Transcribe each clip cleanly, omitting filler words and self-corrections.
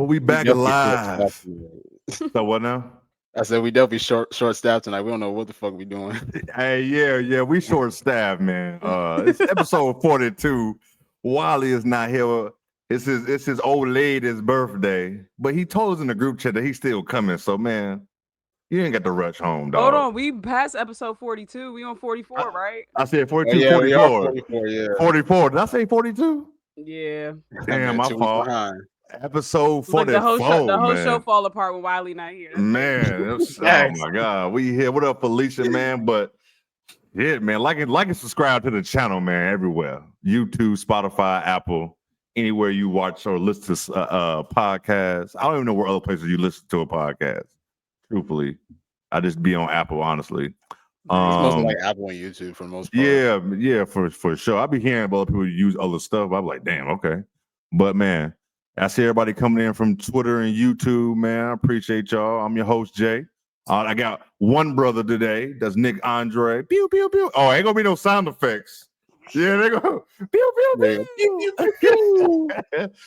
We back alive. So what now? I said we definitely short staffed tonight. We don't know what the fuck we doing. Hey, yeah, we short staffed, man. It's episode 42. Wally is not here. It's his old lady's birthday, but he told us in the group chat that he's still coming. So man, you ain't got to rush home, dog. Hold on, we passed episode 42. We on 44, right? I said 42, yeah, 44. 44, yeah. 44. Did I say 42? Yeah. Damn, my fault. Episode 44. Look, the whole show fall apart when Wiley not here. Man, oh my God, we here. What up, Felicia, man? But yeah, man, like and subscribe to the channel, man. Everywhere, YouTube, Spotify, Apple, anywhere you watch or listen to podcasts. I don't even know where other places you listen to a podcast. Truthfully, I just be on Apple, honestly. It's mostly like Apple and YouTube for the most part. Yeah, for sure. I be hearing about people use other stuff. I'm like, damn, okay. But man, I see everybody coming in from Twitter and YouTube, man. I appreciate y'all. I'm your host, Jay. I got one brother today. That's Nick Andre. Pew, pew, pew. Oh, ain't gonna be no sound effects. Yeah, they go pew, pew, pew, pew, pew, pew.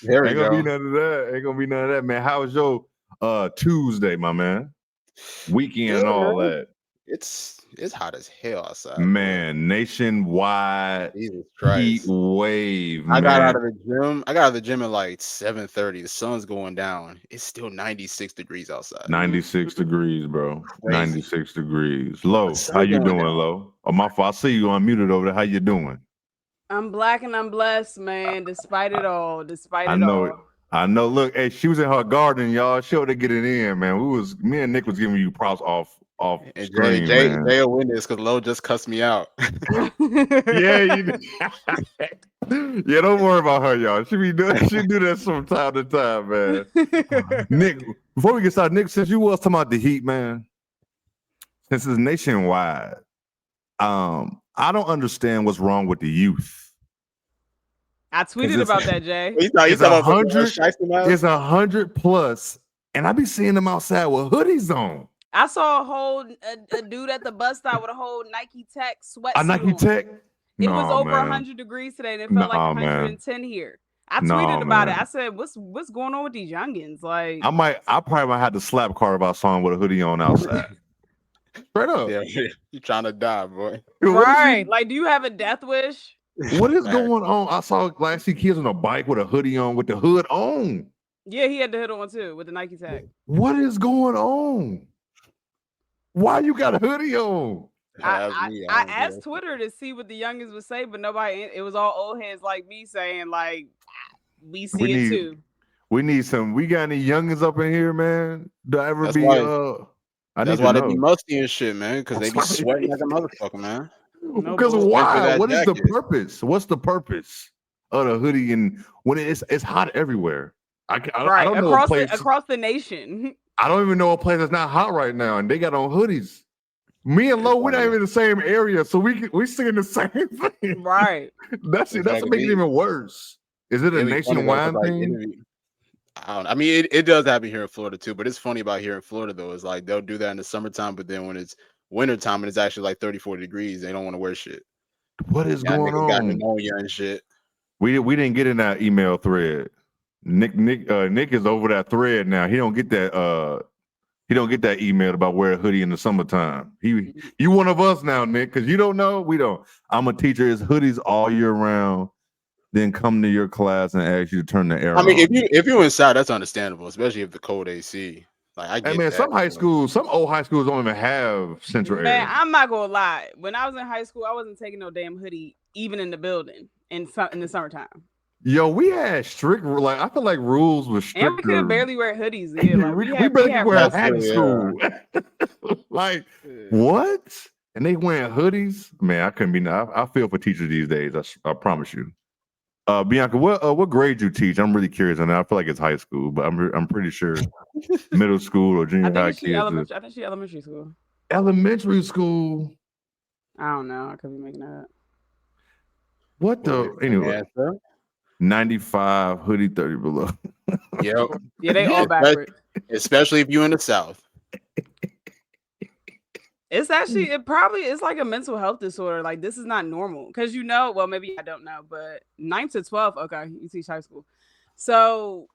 There we ain't go. Gonna be none of that. Ain't gonna be none of that, man. How was your Tuesday, my man? Weekend and all that. It's hot as hell outside. Man, nationwide heat wave. I got out of the gym at like 7:30. The sun's going down. It's still 96 degrees outside. 96 degrees, bro. Crazy. 96 degrees. Lo, how you doing, Lo? Oh, my fault. I see you unmuted over there. How you doing? I'm black and I'm blessed, man. Despite it all. I know. Look, hey, she was in her garden, y'all. She ought to get it in, man. Me and Nick was giving you props off and screen, Jay will win this because Lo just cussed me out. Yeah, yeah, don't worry about her, y'all. She do that from time to time, man. Nick, before we get started, Nick, since you was talking about the heat, man, since it's nationwide, I don't understand what's wrong with the youth. I tweeted about that, Jay. It's 100. It's 100 plus, and I be seeing them outside with hoodies on. I saw a dude at the bus stop with a whole Nike Tech sweatsuit. A Nike Tech? It was over 100 degrees today, and it felt like 110 here. I tweeted about it. I said, "What's going on with these youngins?" Like, I probably might have to slap Carter about someone with a hoodie on outside. Straight up. Yeah, you trying to die, boy. Right? Like, do you have a death wish? What is going on? I see kids on a bike with a hoodie on, with the hood on. Yeah, he had the hood on too with the Nike Tech. What is going on? Why you got a hoodie on? I asked Twitter to see what the youngins would say, but nobody. It was all old heads like me saying, like, we see it too. We need some. We got any youngins up in here, man? Do I ever That's be? That's why they be musty and shit, man. Because they be sweating like a motherfucker, man. Because why? What is the purpose? What's the purpose of the hoodie? And when it's hot everywhere. I don't know across the nation. I don't even know a place that's not hot right now, and they got on hoodies. Me and Lo, we're not even in the same area, so we singing the same thing. Right. That's what makes it even worse. Is it a nationwide thing? I don't know. I mean, it does happen here in Florida too, but it's funny about here in Florida though. It's like they'll do that in the summertime, but then when it's wintertime and it's actually like 34 degrees, they don't want to wear shit. What is going on? Got pneumonia and shit. We didn't get in that email thread. Nick is over that thread now. He don't get that email about wear a hoodie in the summertime. You one of us now, Nick, because you don't know. We don't. I'm a teacher. It's hoodies all year round. Then come to your class and ask you to turn the air on. I mean, if you're inside, that's understandable, especially if the cold AC. Like I get man, some old high schools don't even have central air. Man, I'm not gonna lie. When I was in high school, I wasn't taking no damn hoodie, even in the building in the summertime. Yo, we had strict, like I feel like rules were strict. And we could barely wear hoodies. Yeah, like, we barely wear a hat in school. Like what? And they wearing hoodies? Man, I couldn't be. I feel for teachers these days. I promise you. Bianca, what grade you teach? I'm really curious, and I feel like it's high school, but I'm pretty sure middle school or junior high kids. I think she's elementary school. Elementary school. I don't know. I could be making that up. What the anyway? 95 hoodie 30 below. Yep. Yeah, they all backward. Especially if you're in the South. It's actually it's like a mental health disorder. Like this is not normal because well maybe I don't know, but 9th to 12th. Okay, you teach high school, so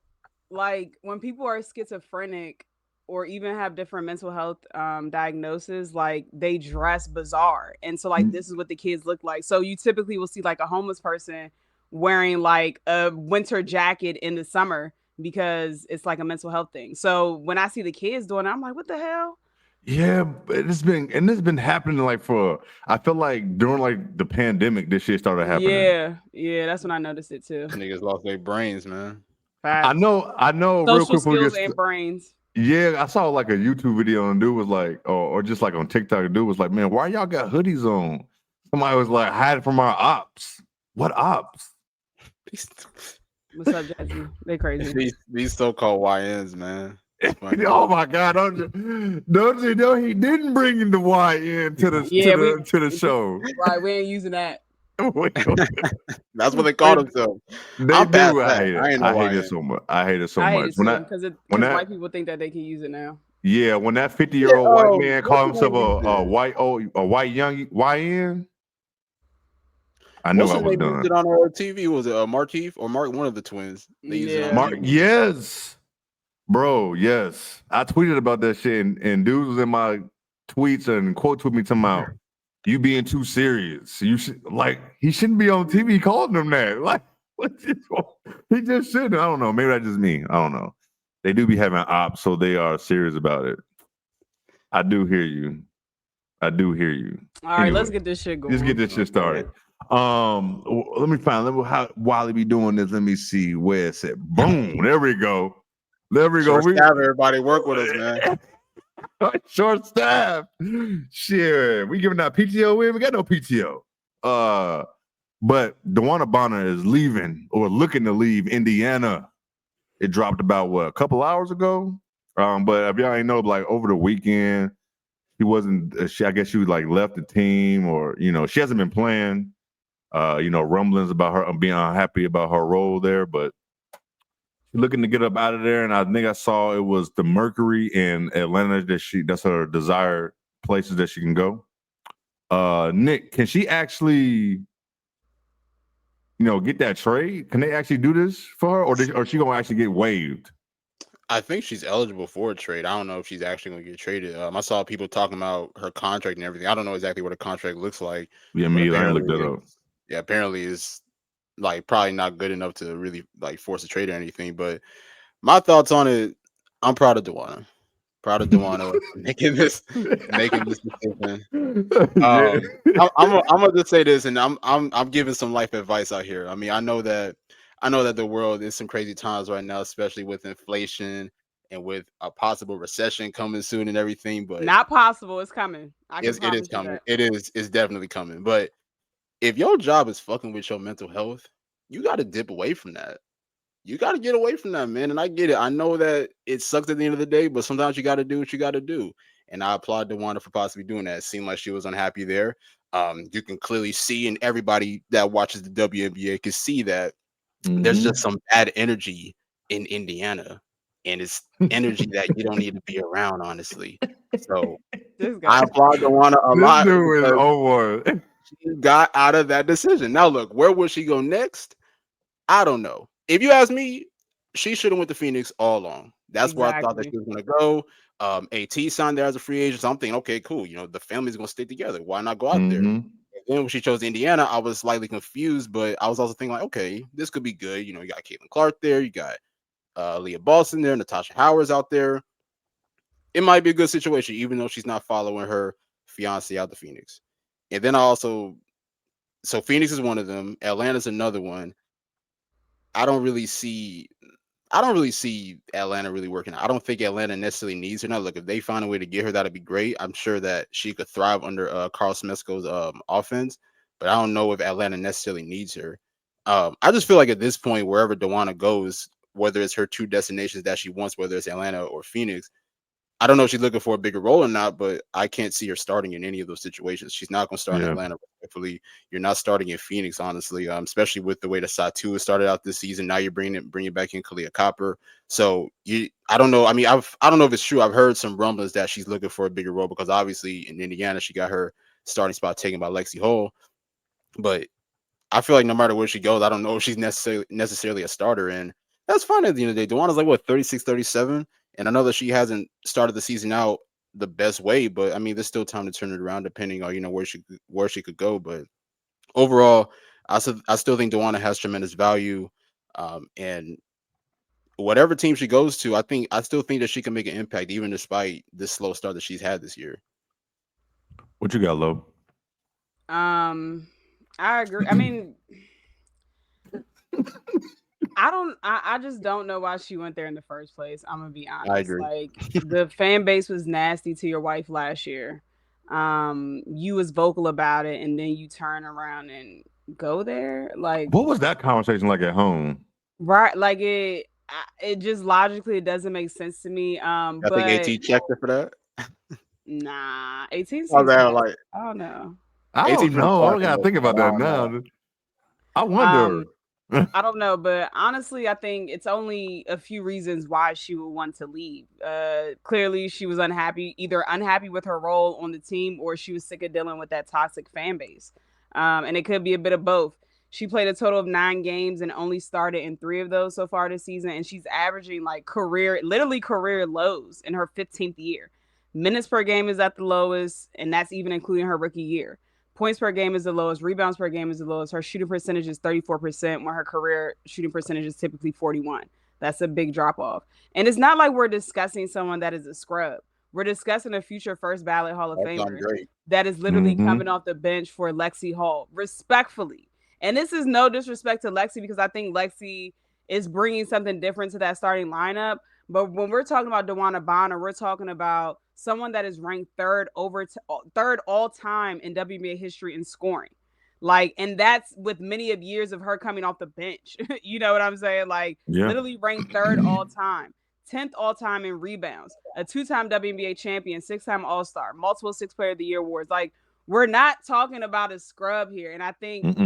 like when people are schizophrenic or even have different mental health diagnoses, like they dress bizarre. And so like this is what the kids look like. So you typically will see like a homeless person wearing like a winter jacket in the summer because it's like a mental health thing. So when I see the kids doing it, I'm like, what the hell? Yeah, but it's been happening like for I feel like during like the pandemic, this shit started happening. Yeah, that's when I noticed it too. Niggas lost their brains, man. I Facts. know. Real Social quick, before we skills get and brains. yeah, I saw like a YouTube video and dude was like, or just like on TikTok, dude was like, man, why y'all got hoodies on? Somebody was like, hide from our ops. What ops? What's up, Jesse? They crazy. These so-called YNs, man. Oh my God! Don't you know he didn't bring in the YN to the show? Right, we ain't using that. That's what they call themselves. They do. I hate it. I hate it so much. I hate it so much. Because white people think that they can use it now. Yeah, when that 50-year-old white man called himself a white young YN, I knew I was done. It on our TV was it Markeith or Mark, one of the twins? Mark, yes, bro, yes. I tweeted about that shit, and dudes was in my tweets and quote tweet me about you being too serious. You should he shouldn't be on TV calling them that. Like, he just shouldn't. I don't know. Maybe that's just me. I don't know. They do be having ops, so they are serious about it. I do hear you. All right, let's get this shit going. Let's get this shit started. Let me find how Wally be doing this. Let me see where it's at. Boom. There we go. Everybody work with us, man. Short staff. Shit. We giving out PTO in? We got no PTO. But DeWanna Bonner is leaving or looking to leave Indiana. It dropped about a couple hours ago. But if y'all ain't know, like over the weekend, she wasn't. I guess she was like left the team, or she hasn't been playing. Rumblings about her being unhappy about her role there, but she's looking to get up out of there. And I think I saw it was the Mercury in Atlanta that's her desired places that she can go. Nick, can she actually? Get that trade? Can they actually do this for her, or is she gonna actually get waived? I think she's eligible for a trade. I don't know if she's actually gonna get traded. I saw people talking about her contract and everything. I don't know exactly what a contract looks like. Yeah, me, I looked that up. Yeah, apparently it's like probably not good enough to really like force a trade or anything. But my thoughts on it, I'm proud of DeWanna. making this decision. I'm gonna just say this, and I'm giving some life advice out here. I mean, I know that the world is some crazy times right now, especially with inflation and with a possible recession coming soon and everything. But not possible, it's coming. It is coming. It's definitely coming. But if your job is fucking with your mental health, you got to dip away from that. You got to get away from that, man. And I get it. I know that it sucks at the end of the day, but sometimes you got to do what you got to do. And I applaud DeWanna for possibly doing that. It seemed like she was unhappy there. You can clearly see, and everybody that watches the WNBA can see that there's just some bad energy in Indiana. And it's energy that you don't need to be around, honestly. So I applaud DeWanna a lot. Dude is over. She got out of that decision. Now, look, where will she go next? I don't know. If you ask me, she should have went to Phoenix all along. That's where I thought that she was going to go. AT signed there as a free agent. So I'm thinking, okay, cool. The family's going to stay together. Why not go out there? And then when she chose Indiana, I was slightly confused, but I was also thinking like, okay, this could be good. You got Caitlin Clark there. You got Leah Boston there. Natasha Howard's out there. It might be a good situation, even though she's not following her fiance out to Phoenix. And then so Phoenix is one of them. Atlanta's another one. I don't really see Atlanta really working out. I don't think Atlanta necessarily needs her. Now, look, if they find a way to get her, that'd be great. I'm sure that she could thrive under Carl Smesco's offense, but I don't know if Atlanta necessarily needs her. I just feel like at this point, wherever DeWanna goes, whether it's her two destinations that she wants, whether it's Atlanta or Phoenix, I don't know if she's looking for a bigger role or not, but I can't see her starting in any of those situations. She's not going to start in Atlanta. Respectfully, you're not starting in Phoenix, honestly, especially with the way the Satu has started out this season. Now you're bringing back in Kalia Copper. So I don't know. I mean, I don't know if it's true. I've heard some rumblings that she's looking for a bigger role because obviously in Indiana she got her starting spot taken by Lexi Hall. But I feel like no matter where she goes, I don't know if she's necessarily a starter. And That's fine at the end of the day. Dewana's like what 36, 37, and I know that she hasn't started the season out the best way, but I mean, there's still time to turn it around depending on where she could go. But overall, I still think Dewana has tremendous value, and whatever team she goes to, I still think that she can make an impact even despite this slow start that she's had this year. What you got, Lo? I agree. I mean, I just don't know why she went there in the first place. I'm gonna be honest. I agree. Like the fan base was nasty to your wife last year. You was vocal about it, and then you turn around and go there. Like, what was that conversation like at home? Right, like it just logically it doesn't make sense to me. I But think AT checked her for that. nah, 18. I like, I don't know. I don't know. I gotta think about that now. I wonder. I don't know, but honestly, I think it's only a few reasons why she would want to leave. Clearly, she was either unhappy with her role on the team, or she was sick of dealing with that toxic fan base. And it could be a bit of both. She played a total of 9 games and only started in 3 of those so far this season, and she's averaging like career lows in her 15th year. Minutes per game is at the lowest, and that's even including her rookie year. Points per game is the lowest. Rebounds per game is the lowest. Her shooting percentage is 34%, when her career shooting percentage is typically 41%. That's a big drop off. And it's not like we're discussing someone that is a scrub. We're discussing a future first ballot Hall of Famer that is literally coming off the bench for Lexi Hall, respectfully. And this is no disrespect to Lexi, because I think Lexi is bringing something different to that starting lineup. But when we're talking about Dewana Bonner, we're talking about someone that is ranked third all time in WNBA history in scoring. Like, and that's with many of years of her coming off the bench. You know what I'm saying? Like, literally ranked third all time, 10th all time in rebounds, a 2-time WNBA champion, 6-time All-Star, multiple 6 Player of the Year awards. Like, we're not talking about a scrub here. And I think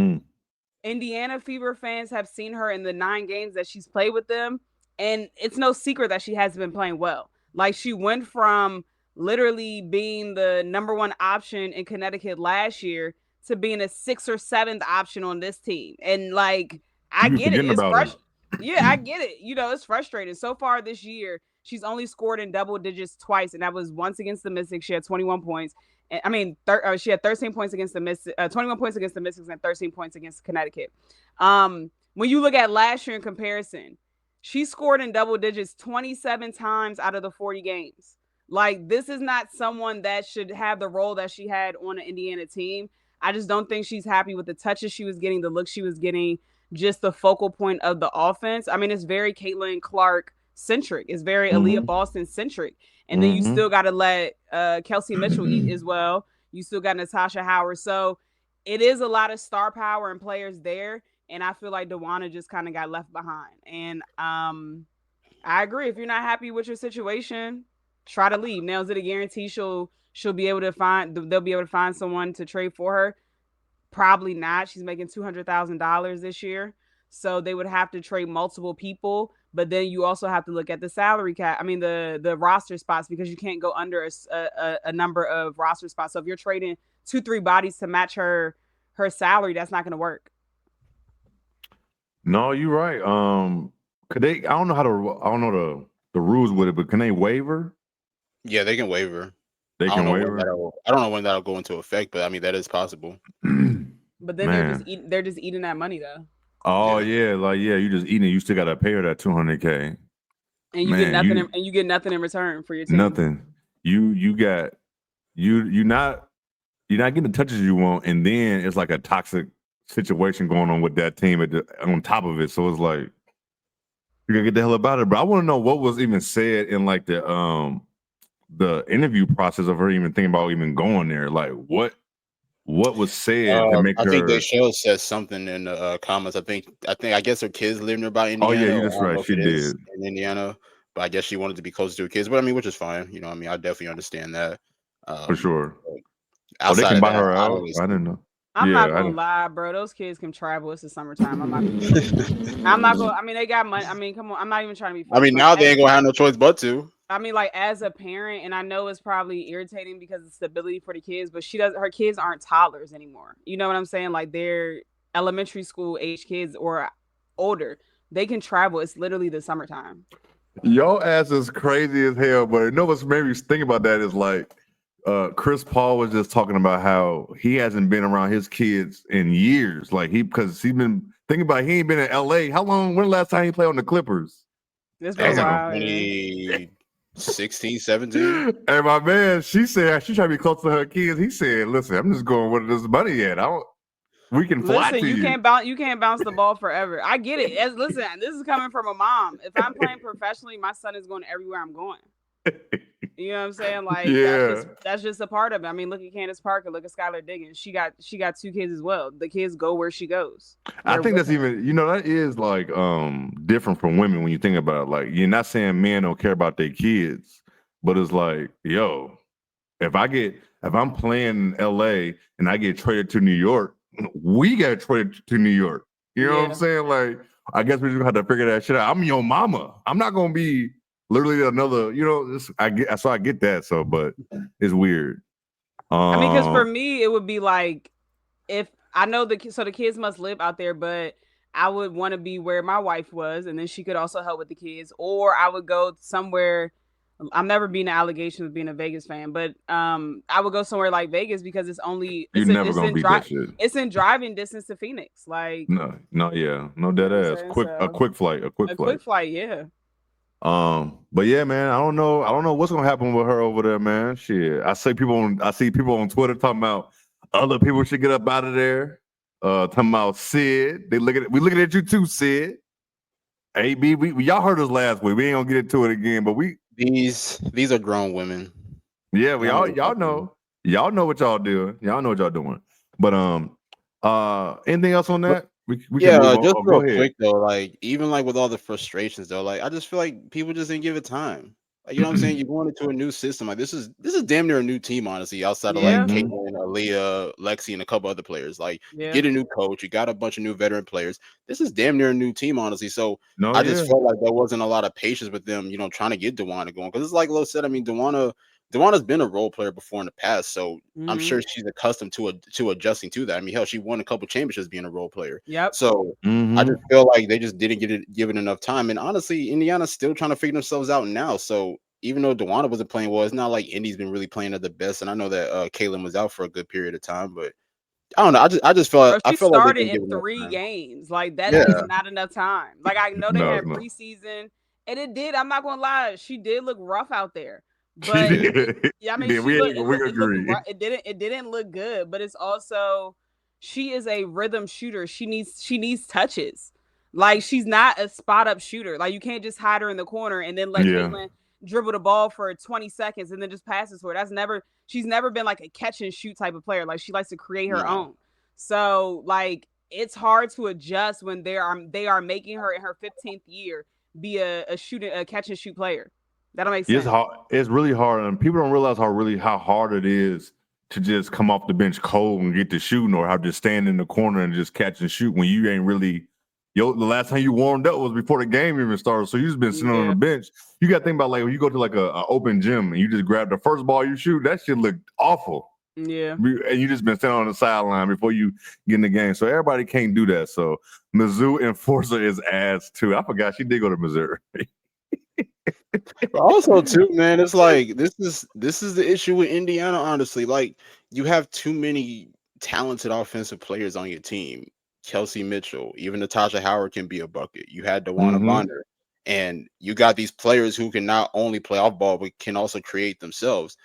Indiana Fever fans have seen her in the 9 games that she's played with them. And it's no secret that she hasn't been playing well. Like, she went from literally being the number 1 option in Connecticut last year to being a 6th or 7th option on this team. And like, I get it. It's frustrating. Yeah, I get it. It's frustrating. So far this year, she's only scored in double digits twice, and that was once against the Mystics. She had 21 points. She had 13 points against the Mystics, 21 points against the Mystics, and 13 points against Connecticut. When you look at last year in comparison, she scored in double digits 27 times out of the 40 games. Like, this is not someone that should have the role that she had on an Indiana team. I just don't think she's happy with the touches she was getting, the look she was getting, just the focal point of the offense. I mean, it's very Caitlin Clark centric. It's very Aaliyah Boston centric. And then you still got to let Kelsey Mitchell eat as well. You still got Natasha Howard. So it is a lot of star power and players there. And I feel like Dewana just kind of got left behind. And I agree. If you're not happy with your situation, try to leave. Now, is it a guarantee she'll be able to they'll be able to find someone to trade for her? Probably not. She's making $200,000 this year. So they would have to trade multiple people. But then you also have to look at the salary cap. I mean, the roster spots, because you can't go under a number of roster spots. So if you're trading 2-3 bodies to match her salary, that's not going to work. No, you're right. Could they? I don't know the rules with it, but can they waiver? Yeah, they can waiver. They can waiver. I don't know when that'll go into effect, but I mean, that is possible. But then they're just eating that money though. Oh yeah, you just eating it. You still gotta pay her that $200K. And you get nothing. And you get nothing in return for your team. Nothing. You're not getting the touches you want, and then it's like a toxic situation going on with that team on top of it. So it's like, you gotta get the hell about it. But I want to know what was even said in like the interview process of her even thinking about even going there. Like what was said to make her? I think they said something in the comments. I guess her kids live nearby Indiana. Oh yeah, that's right. She did in Indiana, but I guess she wanted to be closer to her kids. But I mean, which is fine. I mean, I definitely understand that. For sure. They can buy her out. I didn't know. I'm not gonna lie, bro. Those kids can travel. It's the summertime. I'm not gonna. I mean, they got money. I mean, come on. I'm not even trying to be. I mean, now they ain't gonna have no choice but to. I mean, like, as a parent, and I know it's probably irritating because of stability for the kids, but her kids aren't toddlers anymore. You know what I'm saying? Like, they're elementary school age kids or older. they can travel. It's literally the summertime. Your ass is crazy as hell, but you know what's made me think about that is like Chris Paul was just talking about how he hasn't been around his kids in years. Like because he's been thinking about he ain't been in LA. How long? When the last time he played on the Clippers? It's been a while. 2016, 17. And my man, she said she trying to be close to her kids. He said, "Listen, I'm just going where there's money at. We can fly to you. You can't bounce the ball forever. I get it. Listen, this is coming from a mom. If I'm playing professionally, my son is going everywhere I'm going. You know what I'm saying? Like that's just a part of it. I mean, look at Candace Parker, look at Skylar Diggins. She got 2 kids as well. The kids go where she goes. I think that's even, that is like different from women when you think about it. Like, you're not saying men don't care about their kids, but it's like, yo, if I'm playing in LA and I get traded to New York, we got traded to New York. You know what I'm saying? Like, I guess we just have to figure that shit out. I'm your mama. I'm not gonna be literally another, I get that. So, but it's weird. I mean, because for me, it would be like, if I know the kids must live out there, but I would want to be where my wife was, and then she could also help with the kids, or I would go somewhere. I'm never being an allegation of being a Vegas fan, but I would go somewhere like Vegas because it's in driving distance to Phoenix. Like no dead ass. A quick flight. Yeah. But yeah, man, I don't know what's gonna happen with her over there, man. Shit, I see people on Twitter talking about other people should get up out of there. Talking about Sid. We looking at you too, Sid. AB, y'all heard us last week. We ain't gonna get into it again, but these are grown women. Yeah, y'all know what y'all doing. Y'all know what y'all doing. But anything else on that? We just real quick though, like even like with all the frustrations though, like I just feel like people just didn't give it time. Like, you know what I'm saying? You're going into a new system. Like this is damn near a new team, honestly, outside of like Caitlin, Aaliyah, Lexi, and a couple other players. Like get a new coach, you got a bunch of new veteran players. This is damn near a new team, honestly. So I just felt like there wasn't a lot of patience with them, trying to get DeWanna going. Because it's like Lo said, I mean, DeWanna's been a role player before in the past, so I'm sure she's accustomed to adjusting to that. I mean, hell, she won a couple championships being a role player. Yep. So I just feel like they just didn't give it enough time. And honestly, Indiana's still trying to figure themselves out now. So even though DeWanna wasn't playing well, it's not like Indy's been really playing at the best. And I know that Caitlin was out for a good period of time, but I don't know. I just felt she felt started like in 3 games. Like that is not enough time. Like I know they had preseason, and it did. I'm not gonna lie, she did look rough out there. But yeah, I mean, it didn't look good, but it's also she is a rhythm shooter. She needs touches. Like she's not a spot up shooter. Like you can't just hide her in the corner and then let Caitlin dribble the ball for 20 seconds and then just passes for her. She's never been like a catch and shoot type of player. Like she likes to create her own. So like it's hard to adjust when they are making her in her 15th year be a catch and shoot player. That'll make sense. It's really hard, and people don't realize how hard it is to just come off the bench cold and get to shooting, or how to just stand in the corner and just catch and shoot when you ain't really. The last time you warmed up was before the game even started, so you just been sitting on the bench. You got to think about like when you go to like a open gym and you just grab the first ball you shoot, that shit looked awful. Yeah, and you just been sitting on the sideline before you get in the game, so everybody can't do that. So Mizzou enforcer is ass too. I forgot she did go to Missouri. But also too, man, it's like this is the issue with Indiana, honestly. Like you have too many talented offensive players on your team. Kelsey Mitchell, even Natasha Howard can be a bucket. You had DeWanna Bonner, and you got these players who can not only play off ball but can also create themselves.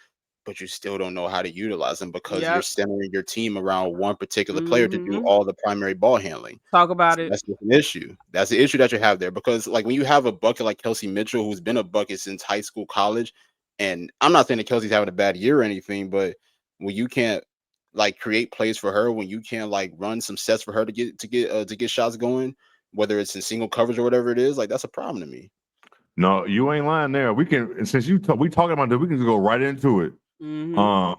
But you still don't know how to utilize them because you're centering your team around one particular player to do all the primary ball handling. Talk about it. That's just an issue. That's the issue that you have there, because like when you have a bucket like Kelsey Mitchell, who's been a bucket since high school, college, and I'm not saying that Kelsey's having a bad year or anything, but when you can't like create plays for her, when you can't like run some sets for her to get shots going, whether it's in single coverage or whatever it is, like that's a problem to me. No, you ain't lying there. We can, since we talking about this, we can go right into it. The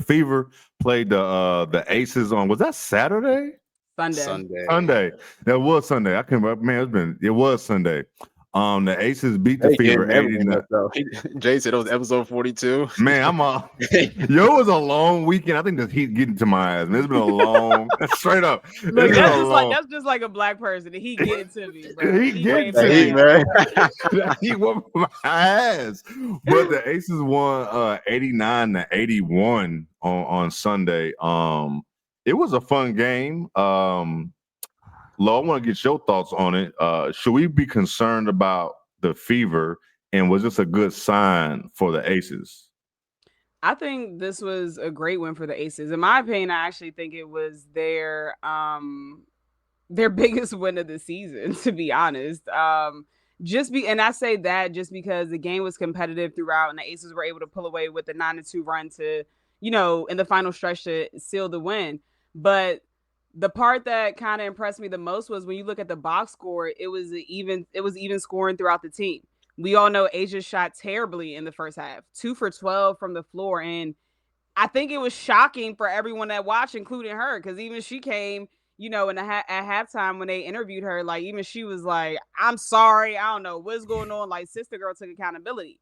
Fever played the Aces on, was that Saturday? Sunday. That was Sunday. I can't remember, man. It was Sunday. The Aces beat the Fever 89. Jay said it was episode 42. Man, I'm it was a long weekend. I think the heat getting to my ass. It's been a long, straight up. Look, that's just like a black person. The heat getting to me, bro. He getting to me, man. He whooped my ass. But the Aces won 89-81 on Sunday. It was a fun game. Lo, I want to get your thoughts on it. Should we be concerned about the Fever, and was this a good sign for the Aces? I think this was a great win for the Aces. In my opinion, I actually think it was their biggest win of the season, to be honest. And I say that just because the game was competitive throughout, and the Aces were able to pull away with the 9-2 run to, in the final stretch to seal the win. But the part that kind of impressed me the most was when you look at the box score, it was even scoring throughout the team. We all know Asia shot terribly in the first half, 2 for 12 from the floor. And I think it was shocking for everyone that watched, including her, because even she came, at halftime when they interviewed her, like even she was like, I'm sorry, I don't know what's going on. Like Sister Girl took accountability.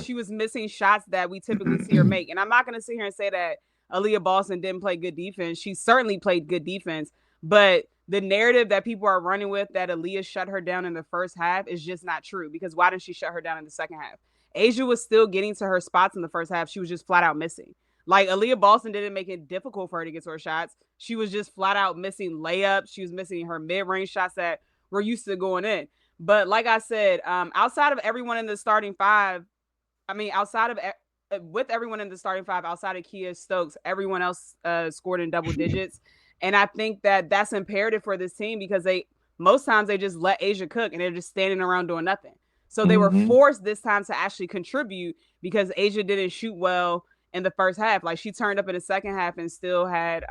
She was missing shots that we typically see her make. And I'm not going to sit here and say that Aaliyah Boston didn't play good defense. She certainly played good defense, but the narrative that people are running with that Aaliyah shut her down in the first half is just not true, because why didn't she shut her down in the second half? Asia was still getting to her spots in the first half. She was just flat out missing. Like Aaliyah Boston didn't make it difficult for her to get to her shots. She was just flat out missing layups. She was missing her mid-range shots that were used to going in. But like I said, outside of everyone in the starting five, with everyone in the starting five, outside of Kia Stokes, everyone else scored in double digits. And I think that that's imperative for this team, because most times they just let Asia cook and they're just standing around doing nothing. So they were forced this time to actually contribute, because Asia didn't shoot well in the first half. Like she turned up in the second half and still had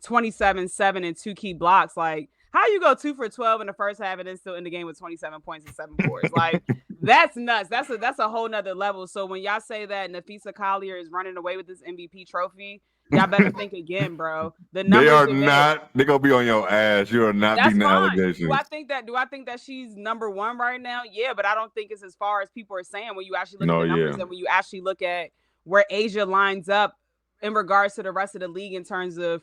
27-7 and 2 key blocks. Like, how you go 2 for 12 in the first half and then still in the game with 27 points and 7 boards? Like, that's nuts. That's a whole nother level. So when y'all say that Nafisa Collier is running away with this MVP trophy, y'all better think again, bro. The numbers they are not. They're gonna be on your ass. You are not beating the allegations. Do I think that she's number one right now? Yeah, but I don't think it's as far as people are saying when you actually look at the numbers and when you actually look at where Asia lines up in regards to the rest of the league in terms of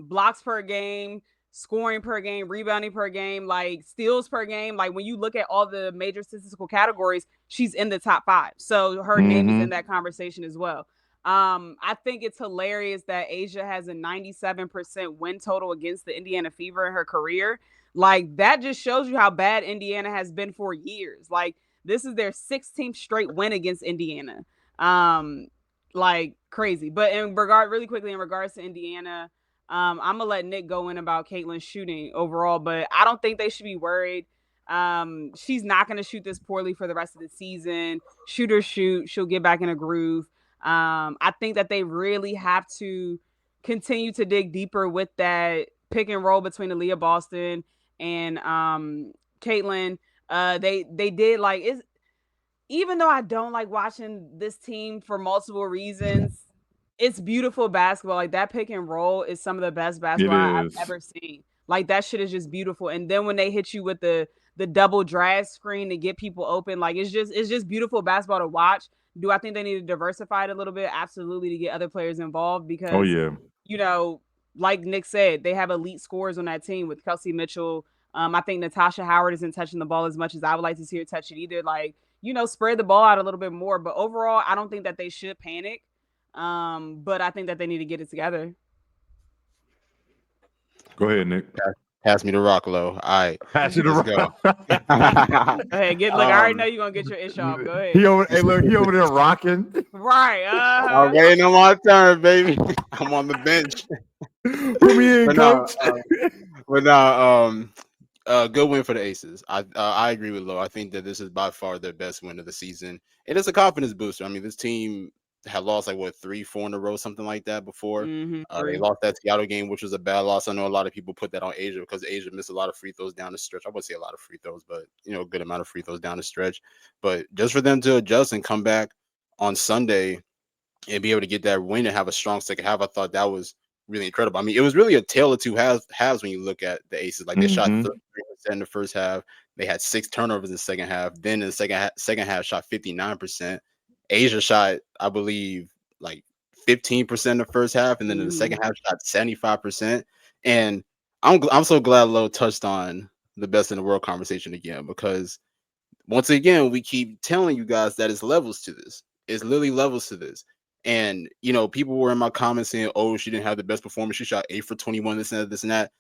blocks per game, scoring per game, rebounding per game, like steals per game. Like when you look at all the major statistical categories, she's in the top 5. So her name is in that conversation as well. I think it's hilarious that Asia has a 97% win total against the Indiana Fever in her career. Like that just shows you how bad Indiana has been for years. Like this is their 16th straight win against Indiana. Like crazy. But really quickly in regards to Indiana, I'm gonna let Nick go in about Caitlin's shooting overall, but I don't think they should be worried. She's not gonna shoot this poorly for the rest of the season. Shoot her shoot, she'll get back in a groove. I think that they really have to continue to dig deeper with that pick and roll between Aaliyah Boston and Caitlin. They did like it's. Even though I don't like watching this team for multiple reasons, it's beautiful basketball. Like that pick and roll is some of the best basketball I've ever seen. Like that shit is just beautiful. And then when they hit you with the double drag screen to get people open, like it's just beautiful basketball to watch. Do I think they need to diversify it a little bit? Absolutely, to get other players involved, because like Nick said, they have elite scorers on that team with Kelsey Mitchell. I think Natasha Howard isn't touching the ball as much as I would like to see her touch it either. Like, spread the ball out a little bit more. But overall, I don't think that they should panic. But I think that they need to get it together. Go ahead, Nick. Pass me the rock, Lo. All right. Pass you the rock. Go ahead. I already know you're going to get your ish off. Go ahead. He over there rocking. Right. I'm waiting on my turn, baby. I'm on the bench. Put me in, coach. Good win for the Aces. I agree with Lo. I think that this is by far their best win of the season. It is a confidence booster. I mean, this team had lost 3-4 in a row, something like that before. They lost that Seattle game, which was a bad loss. I know a lot of people put that on Asia because Asia missed a lot of free throws down the stretch. I wouldn't say a lot of free throws, but a good amount of free throws down the stretch. But just for them to adjust and come back on Sunday and be able to get that win and have a strong second half, I thought that was really incredible. I mean, it was really a tale of two halves when you look at the Aces. Like they shot 33% in the first half. They had 6 turnovers in the second half. Then in the second half shot 59%. Asia shot, I believe, like 15% in the first half, and then in the second half shot 75%. And I'm so glad Lo touched on the best in the world conversation again, because once again we keep telling you guys that it's levels to this. It's literally levels to this. And people were in my comments saying, "Oh, she didn't have the best performance. She shot 8 for 21, this and that."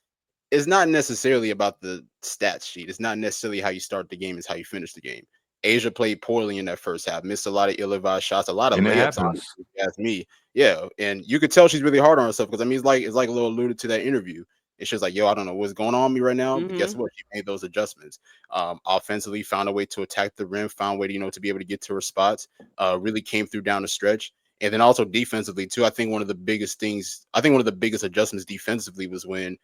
It's not necessarily about the stats sheet. It's not necessarily how you start the game. It's how you finish the game. Asia played poorly in that first half, missed a lot of ill-advised shots, a lot of And it layups. happens. Honestly, if you ask me, yeah, and you could tell she's really hard on herself, because I mean, it's like a little alluded to that interview. It's just like, yo, I don't know what's going on with me right now, but guess what? She made those adjustments. Offensively, found a way to attack the rim, found a way to be able to get to her spots. Really came through down the stretch. And then also defensively too, I think one of the biggest adjustments defensively was when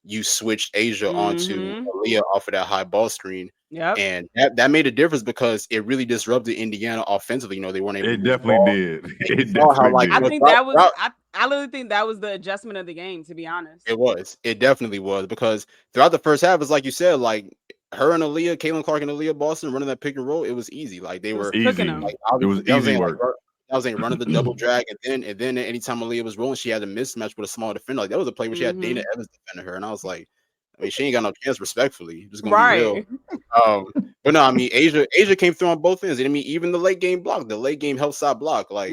you switched Asia onto Aaliyah off of that high ball screen. Yep. And that made a difference, because it really disrupted Indiana offensively. They weren't able to It move the definitely ball. did. And It you saw how, definitely like, I did. think that was I literally think that was the adjustment of the game, to be honest. It definitely was, because throughout the first half, it's like you said, like her and Aaliyah, Caitlin Clark and Aaliyah Boston running that pick and roll, it was easy. Like they were cooking Easy. them. like, It was easy work. I was saying running the double drag, and then anytime Aaliyah was rolling, she had a mismatch with a small defender. Like that was a play where she had Dana Evans defending her, and I was like, I mean, she ain't got no chance, respectfully. Just gonna be real. Right. But no, I mean, Asia came through on both ends. And I mean, even the late game block, the late game help side block, like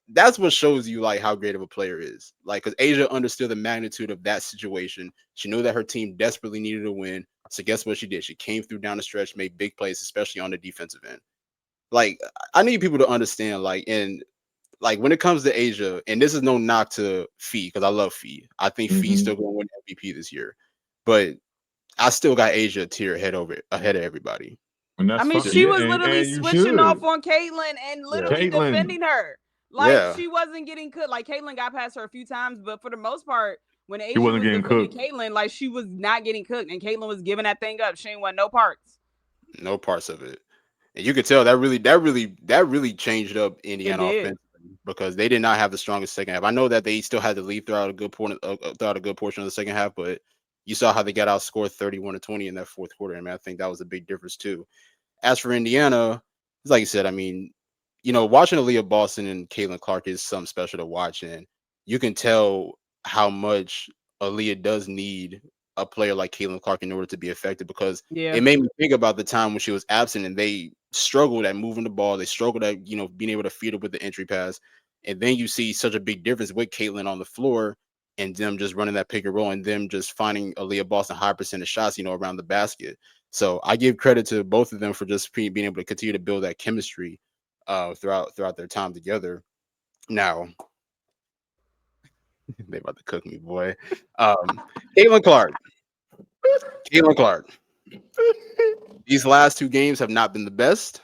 that's what shows you like how great of a player is. Like, because Asia understood the magnitude of that situation. She knew that her team desperately needed to win. So guess what she did? She came through down the stretch, made big plays, especially on the defensive end. Like, I need people to understand, like, when it comes to Asia, and this is no knock to Fee, because I love Fee. I think Fee's still going to win MVP this year, but I still got Asia a tier ahead of everybody. And that's I mean, fine. she Yeah, was and literally you switching off should. on Caitlyn and literally Caitlyn. defending her. Like Yeah. she wasn't getting cooked. Like Caitlyn got past her a few times, but for the most part, when Asia wasn't was getting defending cooked. Caitlyn, like she was not getting cooked, and Caitlyn was giving that thing up. She ain't want no parts. No parts of it. And you could tell that really changed up Indiana It did. offensively, because they did not have the strongest second half. I know that they still had to lead throughout a good portion of the second half, but you saw how they got outscored 31-20 in that fourth quarter. I mean, I think that was a big difference too. As for Indiana, it's like you said, I mean, watching Aaliyah Boston and Caitlin Clark is something special to watch, and you can tell how much Aaliyah does need a player like Caitlin Clark in order to be effective, because Yeah. it made me think about the time when she was absent and they struggled at moving the ball. They struggled at, being able to feed her with the entry pass. And then you see such a big difference with Caitlin on the floor and them just running that pick and roll and them just finding Aaliyah Boston high percentage shots, around the basket. So I give credit to both of them for just being able to continue to build that chemistry throughout their time together. Now, they about to cook me, boy. Caitlin Clark. These last 2 games have not been the best.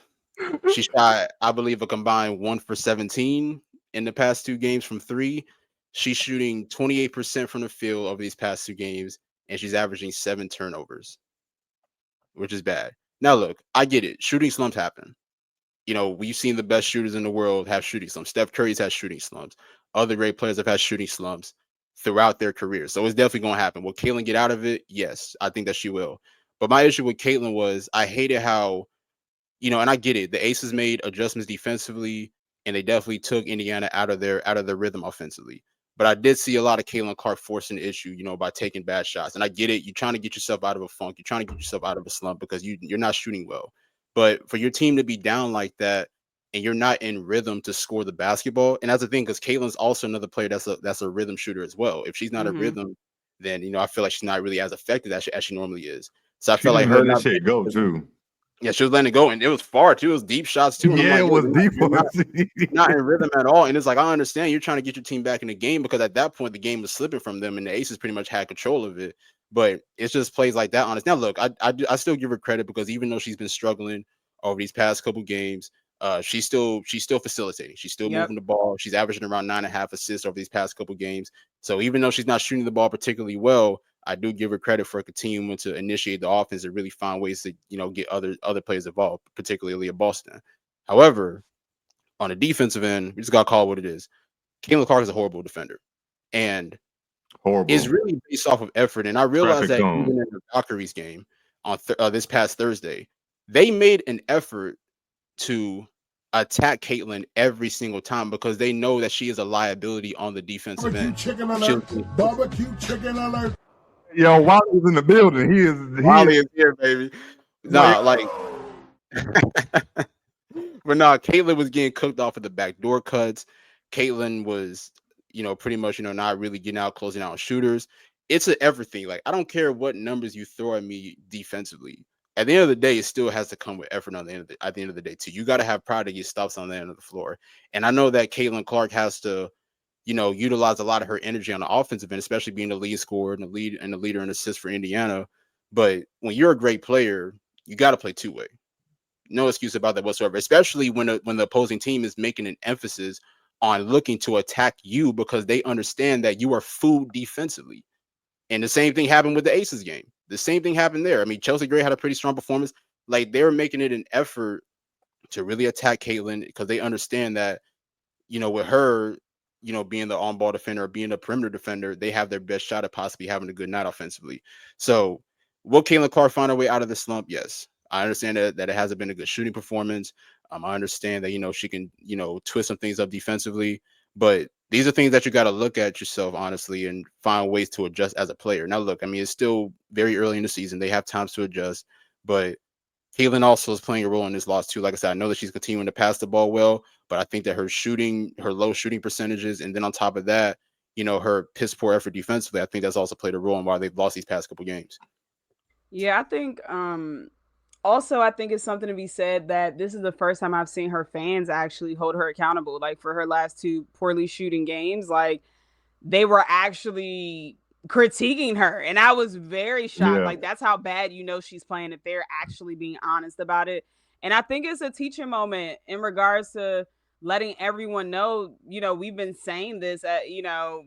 She shot, I believe, a combined 1 for 17 in the past 2 games from 3. She's shooting 28% from the field over these past 2 games, and she's averaging 7 turnovers, which is bad. Now, look, I get it. Shooting slumps happen. We've seen the best shooters in the world have shooting slumps. Steph Curry's had shooting slumps. Other great players have had shooting slumps throughout their career. So it's definitely going to happen. Will Caitlin get out of it? Yes, I think that she will. But my issue with Caitlin was I hated how, and I get it. The Aces made adjustments defensively, and they definitely took Indiana out of their rhythm offensively. But I did see a lot of Caitlin Clark forcing the issue, by taking bad shots. And I get it. You're trying to get yourself out of a funk. You're trying to get yourself out of a slump because you're not shooting well. But for your team to be down like that and you're not in rhythm to score the basketball, and that's the thing, because Caitlin's also another player that's a rhythm shooter as well. If she's not a rhythm, then I feel like she's not really as effective as she normally is. So I feel like her letting that not shit go too. yeah, she was letting it go, and it was far too. It was deep shots too. And Yeah, I'm like, it was deep. you're not in rhythm at all. And it's like, I understand you're trying to get your team back in the game, because at that point the game was slipping from them, and the Aces pretty much had control of it. But it's just plays like that. Honest. Now, look, I still give her credit, because even though she's been struggling over these past couple games, she's still facilitating. She's still moving the ball. She's averaging around 9.5 assists over these past couple games. So even though she's not shooting the ball particularly well, I do give her credit for continuing to initiate the offense and really find ways to, get other players involved, particularly Aaliyah Boston. However, on the defensive end, we just got to call it what it is. Caitlin Clark is a horrible defender, and Horrible. it's really based off of effort. And I realized that even in the Valkyries game, on this past Thursday, they made an effort to attack Caitlyn every single time because they know that she is a liability on the defensive end. Chicken alert! Barbecue chicken alert! Yo, Wally's in the building. He is here, baby. Nah, like, but nah, Caitlyn was getting cooked off of the backdoor cuts. Caitlyn was, pretty much, not really getting out, closing out shooters. It's an everything. Like, I don't care what numbers you throw at me defensively. At the end of the day, it still has to come with effort at the end of the day, too. You got to have pride to get stops on the end of the floor. And I know that Caitlin Clark has to, utilize a lot of her energy on the offensive end, especially being the lead scorer and the leader in assists for Indiana. But when you're a great player, you got to play two-way. No excuse about that whatsoever, especially when the opposing team is making an emphasis on looking to attack you because they understand that you are food defensively. And the same thing happened with the Aces game. The same thing happened there. I mean, Chelsea Gray had a pretty strong performance. Like, they were making it an effort to really attack Caitlyn because they understand that, with her, being the on-ball defender or being a perimeter defender, they have their best shot at possibly having a good night offensively. So will Caitlin Clark find her way out of the slump? Yes. I understand that it hasn't been a good shooting performance. I understand that, she can, twist some things up defensively. But these are things that you got to look at yourself, honestly, and find ways to adjust as a player. Now, look, I mean, it's still very early in the season. They have times to adjust. But Caitlin also is playing a role in this loss, too. Like I said, I know that she's continuing to pass the ball well, but I think that her low shooting percentages, and then on top of that, her piss poor effort defensively, I think that's also played a role in why they've lost these past couple games. Yeah, I think also, I think it's something to be said that this is the first time I've seen her fans actually hold her accountable. Like, for her last two poorly shooting games, like, they were actually critiquing her. And I was very shocked. Yeah. Like, that's how bad she's playing, if they're actually being honest about it. And I think it's a teaching moment in regards to letting everyone know, we've been saying this,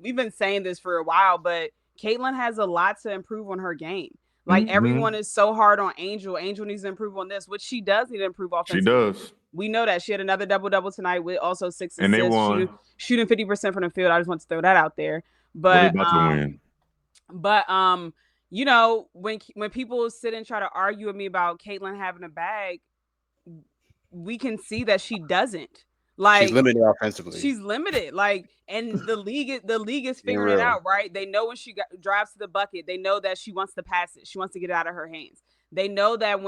we've been saying this for a while, but Caitlyn has a lot to improve on her game. Like, everyone is so hard on Angel. Angel needs to improve on this, which she does need to improve offensively. She does. We know that. She had another double-double tonight with also 6 assists. And they won. Shooting 50% from the field. I just want to throw that out there. But about to win. But when people sit and try to argue with me about Caitlyn having a bag, we can see that she doesn't. Like, she's limited offensively. She's limited. Like, and the league is figuring it out, right? They know when she drives to the bucket, they know that she wants to pass it. She wants to get it out of her hands. They know that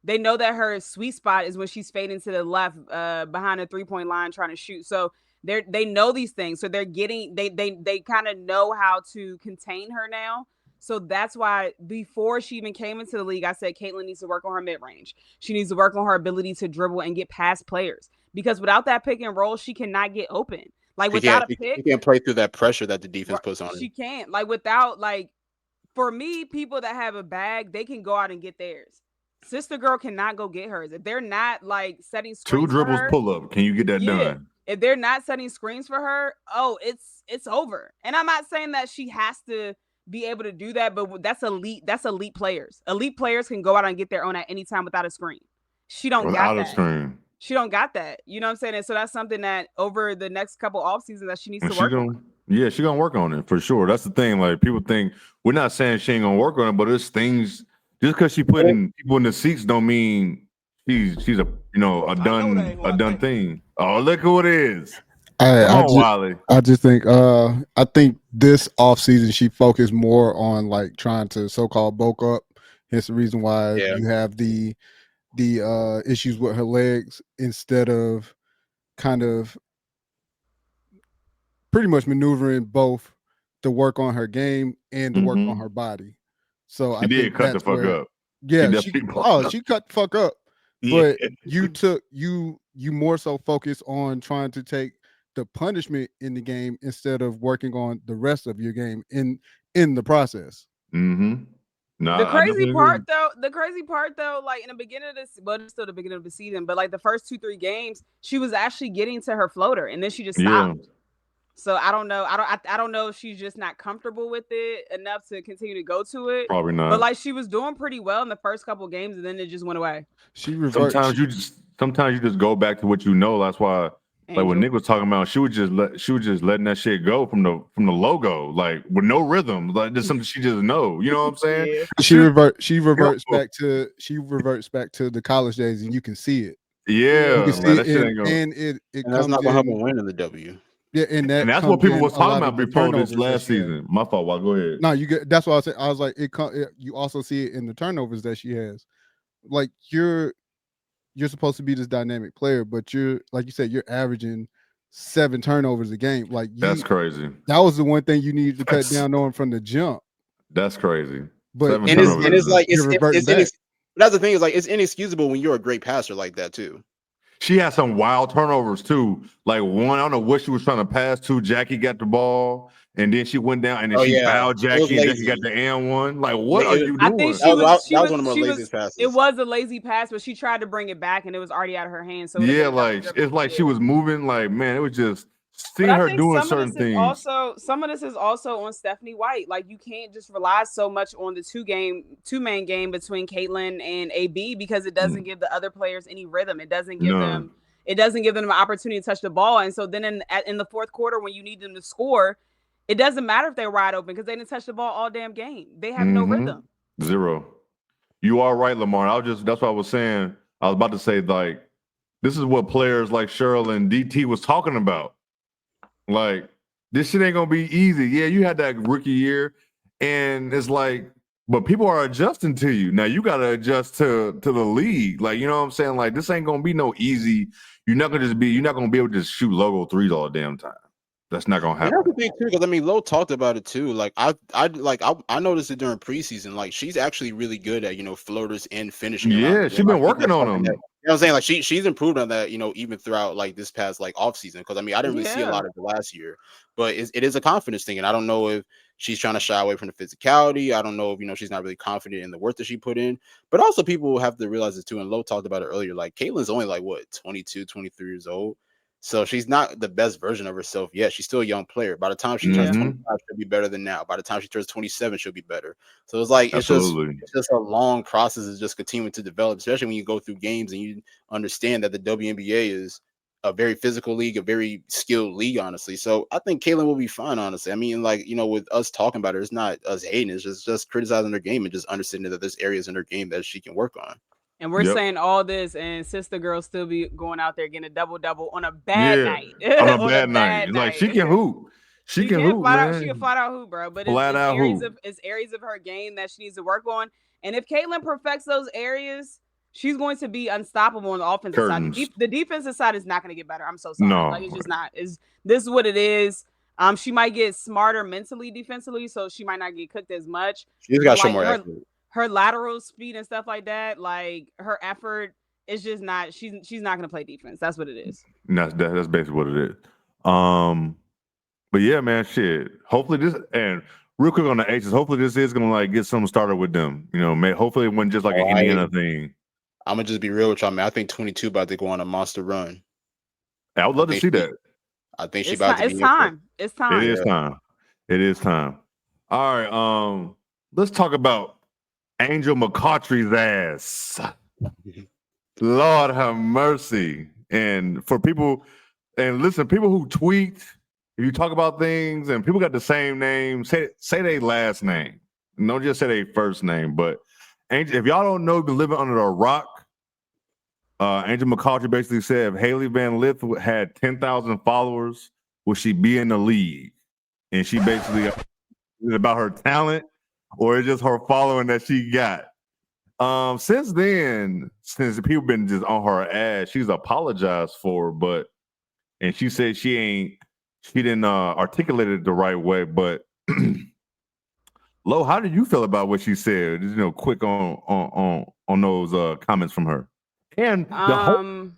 they know that her sweet spot is when she's fading to the left, behind the 3-point line trying to shoot. So they know these things. So they kind of know how to contain her now. So that's why before she even came into the league, I said Caitlyn needs to work on her mid-range. She needs to work on her ability to dribble and get past players. Because without that pick and roll, she cannot get open. Like, without a pick, she can't play through that pressure that the defense puts on her. She can't. Like, without, like, for me, people that have a bag, they can go out and get theirs. Sister girl cannot go get hers. If they're not, like, setting screens 2 dribbles for her, pull up. Can you get that done? If they're not setting screens for her, it's over. And I'm not saying that she has to be able to do that, but that's elite players. Elite players can go out and get their own at any time without a screen. She don't got that. Without a screen. She don't got that. You know what I'm saying? And so that's something that over the next couple off seasons that she needs to work on. Yeah, she's gonna work on it for sure. That's the thing. Like, people think we're not saying she ain't gonna work on it, but it's things just because she putting people in the seats don't mean she's a done thing. Oh, look who it is. I just think I think this offseason she focused more on like trying to so-called bulk up. Hence the reason why you have the issues with her legs instead of kind of pretty much maneuvering both to work on her game and to work on her body. So I think cut the fuck up. Yeah, she cut the fuck up. But you more so focus on trying to take the punishment in the game instead of working on the rest of your game in the process. The crazy part though, like in the beginning of this, well, it's still the beginning of the season, but like the first 2-3 games, she was actually getting to her floater, and then she just stopped. So I don't know. I don't know if she's just not comfortable with it enough to continue to go to it. Probably not. But like she was doing pretty well in the first couple of games, and then it just went away. Sometimes you just go back to what you know. That's why Like when Nick was talking about, she was just letting that shit go from the logo, like with no rhythm, like just something she just know. You know what I'm saying? Yeah. She reverts back to the college days, and you can see it. Yeah, you can see like, that shit ain't going. and it And comes that's not gonna help in. him win in the W. Yeah, and that's what people was talking about before this last season. My fault. Well, go ahead. No, you get. That's what I was saying. I was like, you also see it in the turnovers that she has. Like you're supposed to be this dynamic player, but you're like you said, you're averaging 7 turnovers a game. Like that's crazy. That was the one thing you needed to cut down on from the jump. That's crazy. But it's like that's the thing, is like it's inexcusable when you're a great passer like that too. She had some wild turnovers too. Like one, I don't know what she was trying to pass to. Jackie got the ball, and then she went down, and then she fouled Jackie, and Jackie got the and one. Like, what are you doing? I think that was one of the more laziest passes. It was a lazy pass, but she tried to bring it back, and it was already out of her hands. So yeah, like it's like she was moving. Like, man, it was just seeing her doing certain things. Some of this is also on Stephanie White. Like, you can't just rely so much on the two-man game between Caitlin and AB, because it doesn't give the other players any rhythm. It doesn't give them. It doesn't give them an opportunity to touch the ball. And so then in the fourth quarter, when you need them to score, it doesn't matter if they're wide open, because they didn't touch the ball all damn game. They have no rhythm. Zero. You are right, Lamar. That's what I was saying. I was about to say, like, this is what players like Cheryl and DT was talking about. Like, this shit ain't gonna be easy. Yeah, you had that rookie year, and it's like, but people are adjusting to you. Now you gotta adjust to the league. Like, you know what I'm saying? Like, this ain't gonna be no easy. You're not gonna be able to just shoot logo threes all the damn time. That's not gonna happen. That's the thing too, because I mean, Lo talked about it too. Like I noticed it during preseason. Like, she's actually really good at floaters and finishing. Yeah, she's been working on them. You know what I'm saying? Like she's improved on that, even throughout like this past like off season. Because I mean, I didn't really see a lot of it last year, but it is a confidence thing, and I don't know if she's trying to shy away from the physicality. I don't know if she's not really confident in the work that she put in. But also, people have to realize it too. And Lo talked about it earlier. Like, Caitlin's only like 22, 23 years old. So she's not the best version of herself yet. She's still a young player. By the time she turns 25, she'll be better than now. By the time she turns 27, she'll be better. So it's like it's just a long process of just continuing to develop, especially when you go through games and you understand that the WNBA is a very physical league, a very skilled league, honestly. So I think Caitlin will be fine, honestly. I mean, like, with us talking about her, it's not us hating, it's just criticizing her game and just understanding that there's areas in her game that she can work on. And we're saying all this, and sister girl still be going out there getting a double on a bad night. On a bad night. Like, she can hoop. She can hoop, man. She can flat out hoop, bro. But it's areas of her game that she needs to work on. And if Caitlin perfects those areas, she's going to be unstoppable on the offensive side. The defensive side is not going to get better. I'm so sorry. No. Like, it's just not. This is what it is. She might get smarter mentally defensively, so she might not get cooked as much. She's got to show more effort. Her lateral speed and stuff like that, like her effort is just not. She's not going to play defense. That's what it is. That's basically what it is. But yeah, man, shit. Hopefully this, and real quick on the Aces, hopefully this is gonna like get something started with them. Hopefully it wasn't just like an Indiana thing. I'm gonna just be real with y'all, man. I think 22 about to go on a monster run. I would love to see that. I think she's about to. It's time. It's time. It is time. It is time. All right. Let's talk about Angel Mccoughtry's ass. Lord have mercy. And for people, and listen, people who tweet, if you talk about things and people got the same name, say their last name. Don't just say their first name. But Angel, if y'all don't know, you've been living under a rock. Angel Mccoughtry basically said if Haley Van Lith had 10,000 followers, would she be in the league? And she basically is it about her talent, or is just her following that she got? Since then, since people been just on her ass, she's apologized for, and she said she didn't articulate it the right way. But Lo, how did you feel about what she said? Quick on those comments from her, and the whole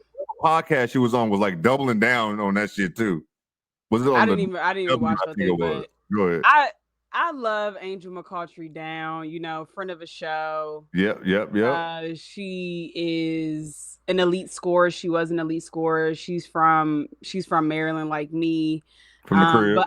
podcast she was on was like doubling down on that shit too. Was it? I didn't even watch that thing, but go ahead. I love Angel Mccoughtry down, friend of the show. Yep. She is an elite scorer. She was an elite scorer. She's from Maryland, like me. From the crib.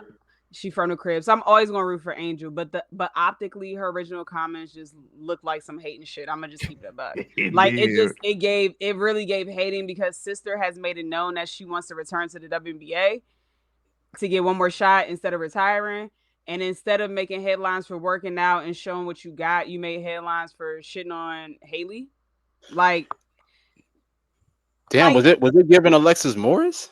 she from the crib. So I'm always gonna root for Angel, but optically her original comments just look like some hating shit. I'm gonna just keep it a buck. Like it really gave hating because sister has made it known that she wants to return to the WNBA to get one more shot instead of retiring. And instead of making headlines for working out and showing what you got, you made headlines for shitting on Haley. Like, damn, was it giving Alexis Morris?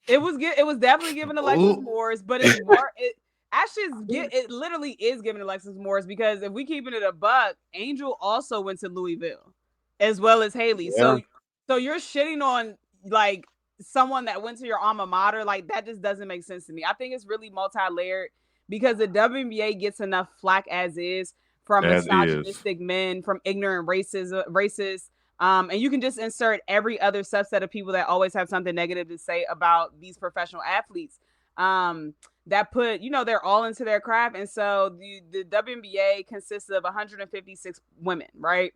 It was definitely giving Alexis Morris, but it's more. It literally is giving Alexis Morris because if we keeping it a buck, Angel also went to Louisville, as well as Haley. Yeah. So you're shitting on like someone that went to your alma mater, like that just doesn't make sense to me. I think it's really multi-layered because the WNBA gets enough flack as is from misogynistic men, from ignorant racists. And you can just insert every other subset of people that always have something negative to say about these professional athletes that put, they're all into their craft. And so the WNBA consists of 156 women, right?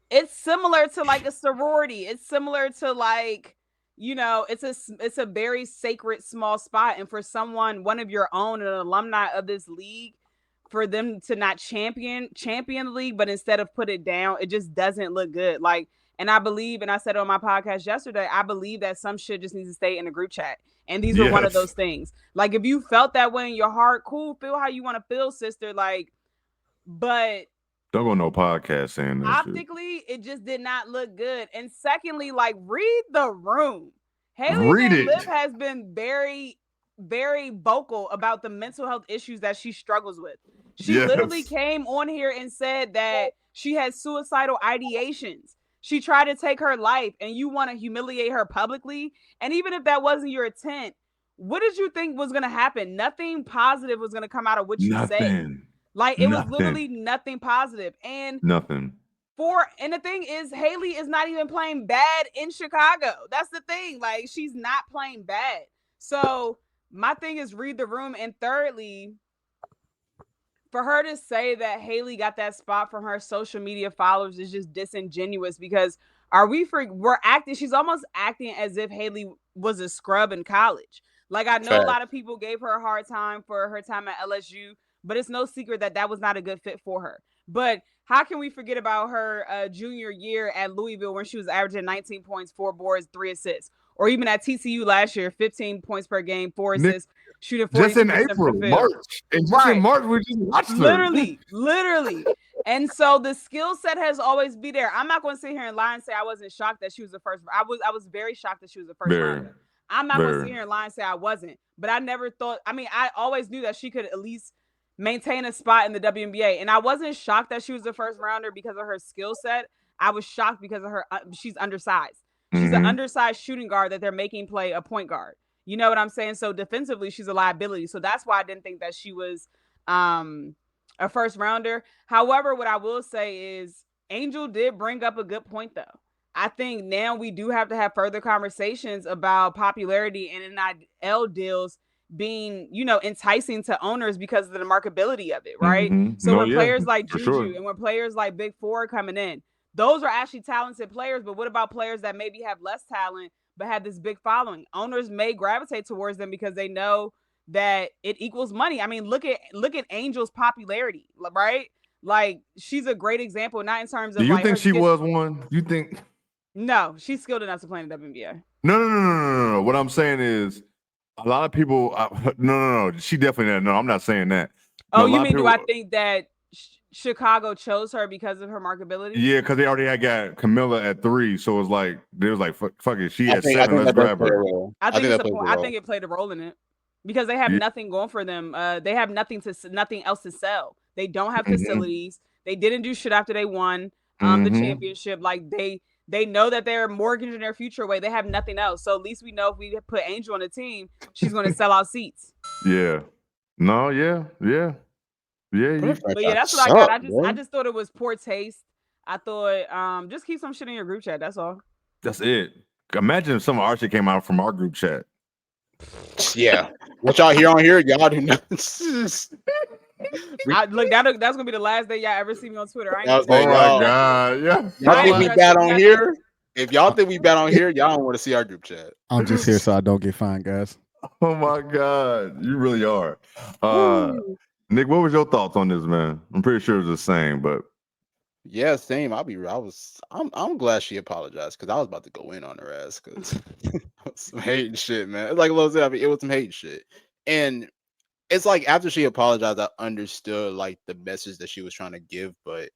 It's similar to like a sorority. It's similar to like, it's a very sacred small spot. And for someone, one of your own, an alumni of this league, for them to not champion the league, but instead of put it down, it just doesn't look good. Like, and I believe, and I said on my podcast yesterday, I believe that some shit just needs to stay in the group chat. And these are one of those things. Like, if you felt that way in your heart, cool, feel how you want to feel, sister. Like, but don't go no podcast saying that. Optically, it just did not look good. And secondly, like, read the room. Haley Van Lith has been very, very vocal about the mental health issues that she struggles with. She literally came on here and said that she has suicidal ideations. She tried to take her life, and you want to humiliate her publicly. And even if that wasn't your intent, what did you think was going to happen? Nothing positive was going to come out of what you said. Like, it was literally nothing positive. And nothing. And the thing is, Haley is not even playing bad in Chicago. That's the thing. Like, she's not playing bad. So my thing is read the room. And thirdly, for her to say that Haley got that spot from her social media followers is just disingenuous because she's almost acting as if Haley was a scrub in college. Like, I know a lot of people gave her a hard time for her time at LSU, but it's no secret that was not a good fit for her. But how can we forget about her junior year at Louisville when she was averaging 19 points, 4 boards, 3 assists? Or even at TCU last year, 15 points per game, 4 assists, shooting 40%. Just in April, March. And just in March, we just watched her. Literally. And so the skill set has always been there. I'm not going to sit here and lie and say I wasn't shocked that she was the first. I was very shocked that she was the first rounder. I'm not going to sit here and lie and say I wasn't. But I never thought, I always knew that she could at least maintain a spot in the WNBA. And I wasn't shocked that she was the first rounder because of her skill set. I was shocked because of her, she's undersized. She's an undersized shooting guard that they're making play a point guard. You know what I'm saying? So defensively, she's a liability. So that's why I didn't think that she was a first rounder. However, what I will say is Angel did bring up a good point, though. I think now we do have to have further conversations about popularity and NIL deals being, enticing to owners because of the marketability of it, right? So when players like Juju and when players like Big Four are coming in, those are actually talented players. But what about players that maybe have less talent but have this big following? Owners may gravitate towards them because they know that it equals money. I mean, look at Angel's popularity, right? Like, she's a great example, not in terms of. Do you think she was one? You think? No, she's skilled enough to play in the WNBA. No. What I'm saying is, a lot of people. No. She definitely didn't. No, I'm not saying that. Oh, you mean do I think that Chicago chose her because of her marketability? Yeah, because they already had got Camilla at 3, so it's like they was like, fuck it, she had 7. Let's grab her. I think it played a role in it because they have nothing going for them. They have nothing else to sell. They don't have facilities. They didn't do shit after they won the championship. Like they know that they're mortgaging their future away. They have nothing else. So at least we know if we put Angel on the team, she's going to sell out seats. Yeah. No. Yeah. But yeah, that's what I got. I just thought it was poor taste. I thought just keep some shit in your group chat. That's all. That's it. Imagine if some of our shit came out from our group chat. Yeah. What y'all hear on here, y'all do not. Look, that's gonna be the last day y'all ever see me on Twitter. Oh my god, yeah. Y'all think we bad on here? If y'all think we bad on here, y'all don't want to see our group chat. I'm just here so I don't get fined, guys. Oh my God, you really are. Nick, what was your thoughts on this, man? I'm pretty sure it's the same, but yeah, same. I'm glad she apologized because I was about to go in on her ass because some hating shit, man. Like Lo said, I mean, it was some hate shit, and it's like after she apologized, I understood like the message that she was trying to give, but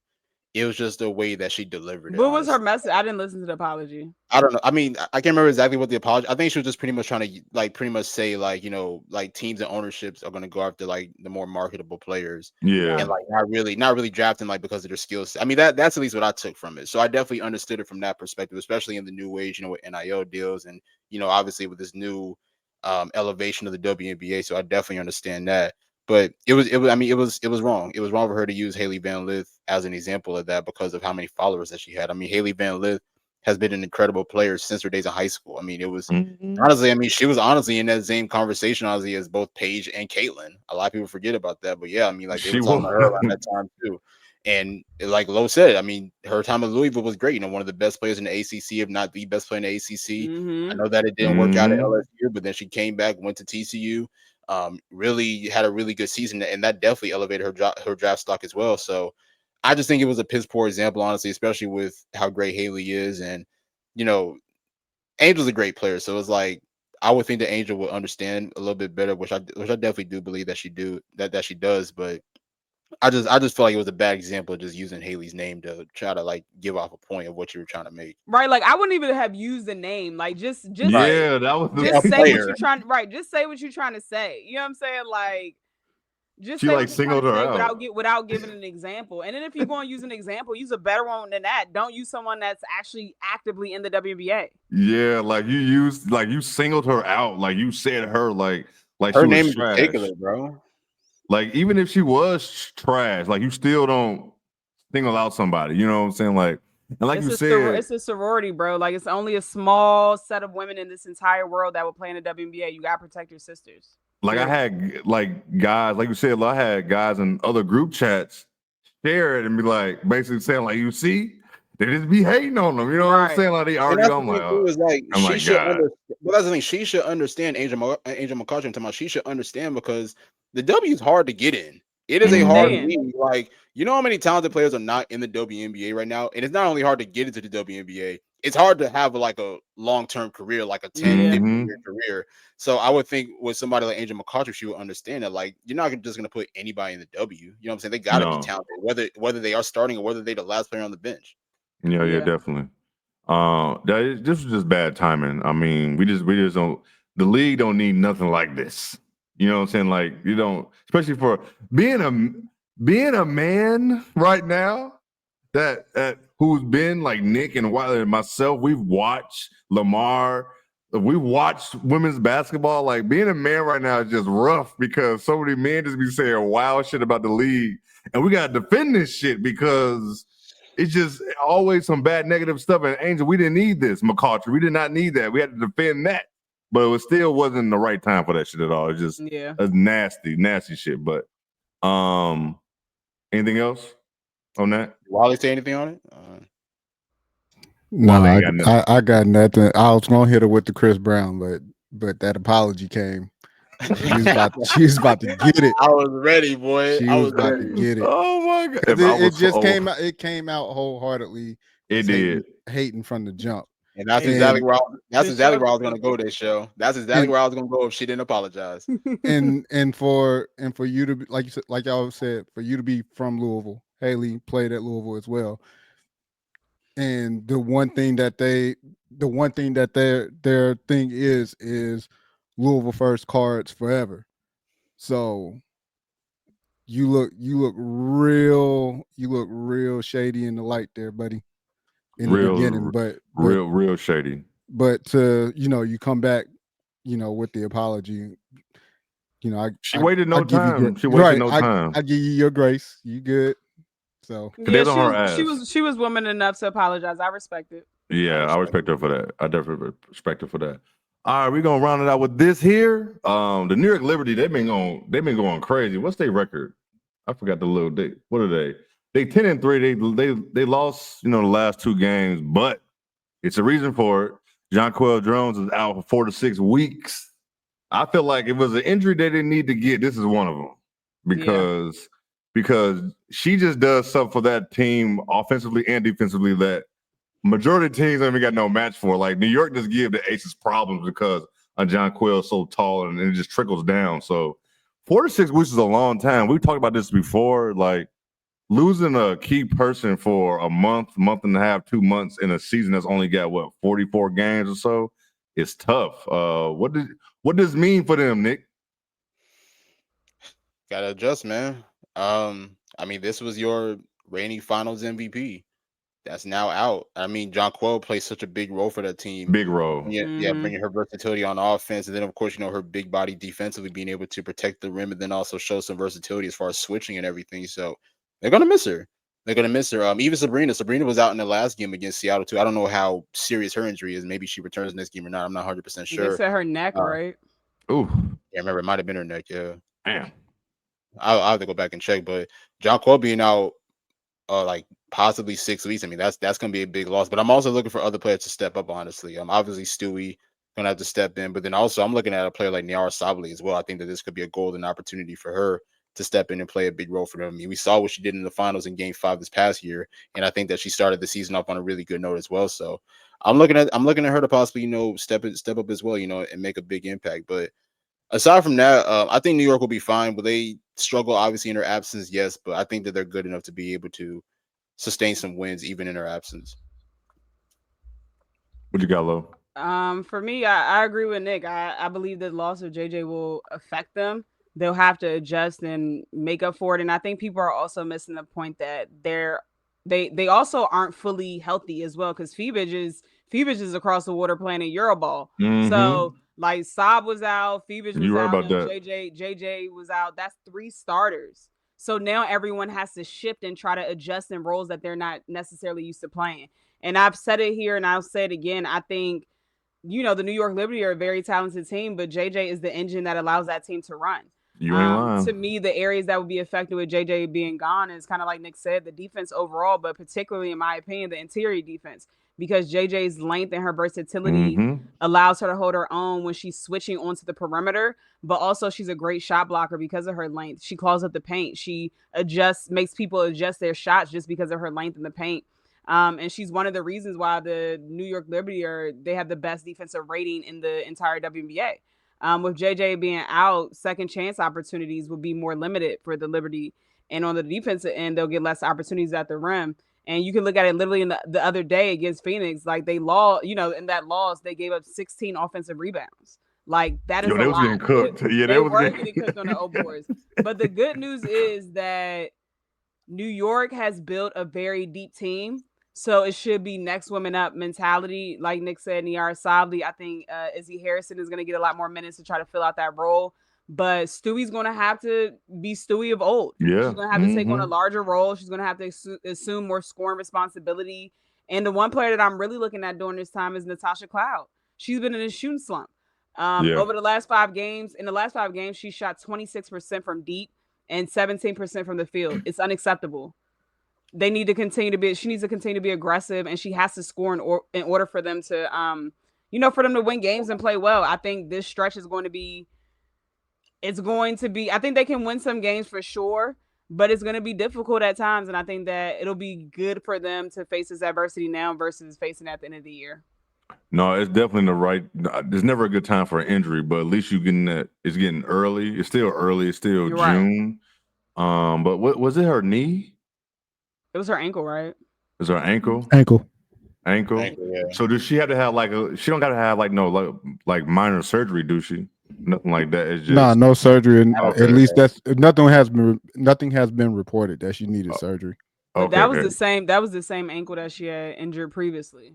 it was just the way that she delivered it. What was her Honestly. message? I didn't listen to the apology. I don't know. I mean, I can't remember exactly what the apology. I think she was just pretty much trying to like pretty much say like, you know, like teams and ownerships are going to go after like the more marketable players, yeah, and like not really drafting like because of their skills. I mean, that's at least what I took from it. So I definitely understood it from that perspective, especially in the new age, you know, with NIL deals and you know, obviously with this new elevation of the WNBA. So I definitely understand that. But it was I mean, it was wrong. It was wrong for her to use Haley Van Lith as an example of that because of how many followers that she had. I mean, Haley Van Lith has been an incredible player since her days in high school. I mean, it was honestly, I mean, she was honestly in that same conversation honestly as both Paige and Caitlin. A lot of people forget about that, but yeah, I mean, like they were talking about her around that time too. And like Lo said, I mean, her time at Louisville was great. You know, one of the best players in the ACC, if not the best player in the ACC. I know that it didn't work out at LSU, but then she came back, went to TCU. Really had a really good season, and that definitely elevated her draft stock as well. So I just think it was a piss poor example, honestly, especially with how great Haley is. And, you know, Angel's a great player. So it's like I would think that Angel would understand a little bit better, which I definitely do believe that she does. But I just feel like it was a bad example of just using Haley's name to try to like give off a point of what you were trying to make. Right. Like I wouldn't even have used the name. Like just yeah, that was the just say what you're trying just say what you're trying to say. You know what I'm saying? Like just she say like singled her out without giving an example. And then if you're going to use an example, use a better one than that. Don't use someone that's actually actively in the WNBA. Yeah, like you singled her out. Like you said her like her she name was is trash. ridiculous, bro. Like even if she was trash, like you still don't single out somebody. You know what I'm saying? Like and like you said, it's a sorority, bro. Like it's only a small set of women in this entire world that will play in the WNBA. You gotta protect your sisters. Like I had like guys, like you said, I had guys in other group chats share it and be like, basically saying like, you see, they just be hating on them. You know what I'm saying? Like they argue. I'm like, oh, she should understand. Well, that's the thing. She should understand Angel Mccoughtry. I'm talking about. She should understand because the W is hard to get in. It is a hard league. Like you know how many talented players are not in the WNBA right now, and it's not only hard to get into the WNBA. It's hard to have like a long-term career, like a 10, 15-year career. So I would think with somebody like Angel Mccoughtry, she would understand that like you're not just gonna put anybody in the W. You know what I'm saying? They gotta be talented, whether they are starting or whether they're the last player on the bench. Yeah, definitely. This was just bad timing. I mean, we just don't. The league don't need nothing like this. You know what I'm saying? Like you don't, especially for being a man right now. That who's been like Nick and Wiley and myself. We've watched Lamar. We watched women's basketball. Like being a man right now is just rough because so many men just be saying wild shit about the league, and we gotta defend this shit because. It's just always some bad negative stuff. And Angel, we didn't need this. Mccoughtry, we did not need that. We had to defend that. But it still wasn't the right time for that shit at all. It's just a nasty shit. But anything else on that? Wally say anything on it? No, I got nothing. I was gonna hit her with the Chris Brown, but that apology came. She was about to get it. I was ready, boy. I was about to get it. Oh my god! It just came out. It came out wholeheartedly. It did hating from the jump, and that's exactly where I was going to go. This show. That's exactly where I was going to go if she didn't apologize. And for you to be, like you said, like y'all said, for you to be from Louisville, Haley played at Louisville as well. And the one thing that their thing is Louisville first, cards forever. So you look real shady in the light there, buddy. In the beginning, but real shady. But to you come back, with the apology. She waited no time. She waited no time. I give you your grace. You good? So she was woman enough to apologize. I respect it. Yeah, I respect her for that. I definitely respect her for that. All right, we're gonna round it out with this here. The New York Liberty, they've been going crazy. What's their record? I forgot the little date. What are they? They 10-3. They lost, the last two games, but it's a reason for it. Jonquel Jones is out for 4 to 6 weeks I feel like it was an injury they didn't need to get. This is one of them because she just does stuff for that team offensively and defensively that majority of teams haven't got no match for. Like New York just give the Aces problems because John Quill is so tall and it just trickles down. So 4 to 6 weeks is a long time. We talked about this before. Like losing a key person for a month and a half, 2 months in a season that's only got 44 games or so. It's tough. What does it mean for them, Nick? Gotta adjust, man. I mean, this was your reigning Finals MVP. That's now out. I mean, John Quill plays such a big role for that team. Big role. Yeah, bringing her versatility on offense, and then of course, her big body defensively, being able to protect the rim, and then also show some versatility as far as switching and everything. So they're gonna miss her. Even Sabrina was out in the last game against Seattle too. I don't know how serious her injury is. Maybe she returns next game or not. I'm not 100% sure. They said her neck, right? Ooh, yeah. Remember, it might have been her neck. Yeah. Damn. I'll have to go back and check. But John Quill being out, like possibly 6 weeks. I mean, that's gonna be a big loss. But I'm also looking for other players to step up. Honestly, obviously Stewie gonna have to step in. But then also I'm looking at a player like Niara Sabali as well. I think that this could be a golden opportunity for her to step in and play a big role for them. I mean, we saw what she did in the finals in Game 5 this past year, and I think that she started the season off on a really good note as well. So I'm looking at her to possibly step up as well, and make a big impact. But aside from that, I think New York will be fine. Will they struggle obviously in her absence? Yes, but I think that they're good enough to be able to sustain some wins even in her absence. What you got, Lo? For me, I agree with Nick. I believe the loss of JJ will affect them. They'll have to adjust and make up for it. And I think people are also missing the point that they also aren't fully healthy as well, because Phoebage is across the water playing in Euroball. Mm-hmm. So like Saab was out, Phoebage was out, and JJ was out. That's 3 starters. So now everyone has to shift and try to adjust in roles that they're not necessarily used to playing. And I've said it here and I'll say it again. I think, the New York Liberty are a very talented team, but JJ is the engine that allows that team to run. You ain't lying. To me, the areas that would be affected with JJ being gone is kind of like Nick said, the defense overall, but particularly in my opinion, the interior defense, because JJ's length and her versatility allows her to hold her own when she's switching onto the perimeter, but also she's a great shot blocker because of her length. She claws up the paint. She makes people adjust their shots just because of her length in the paint. And she's one of the reasons why the New York Liberty they have the best defensive rating in the entire WNBA. With JJ being out, second chance opportunities will be more limited for the Liberty. And on the defensive end, they'll get less opportunities at the rim. And you can look at it literally in the other day against Phoenix. Like in that loss, they gave up 16 offensive rebounds. Like that is a lot. Was getting cooked. Yeah, they were getting cooked on the O boards. But the good news is that New York has built a very deep team. So it should be next woman up mentality. Like Nick said, Niara Sabali, I think Izzy Harrison is going to get a lot more minutes to try to fill out that role. But Stewie's going to have to be Stewie of old. Yeah. She's going to have to take on a larger role. She's going to have to assume more scoring responsibility. And the one player that I'm really looking at during this time is Natasha Cloud. She's been in a shooting slump. Over the last 5 games, she shot 26% from deep and 17% from the field. It's unacceptable. She needs to continue to be aggressive, and she has to score in order for them to, for them to win games and play well. I think this stretch is going to be, I think they can win some games for sure, but it's going to be difficult at times. And I think that it'll be good for them to face this adversity now versus facing it at the end of the year. No, it's definitely there's never a good time for an injury, but at least it's getting early. It's still early. It's still June. Right. But what was it, her knee? It was her ankle, right? Is her ankle? Ankle, yeah. So does she have to have she don't got to have like minor surgery, do she? Nothing like that. It's just no surgery. And at least nothing has been reported that she needed surgery. But that was the same ankle that she had injured previously.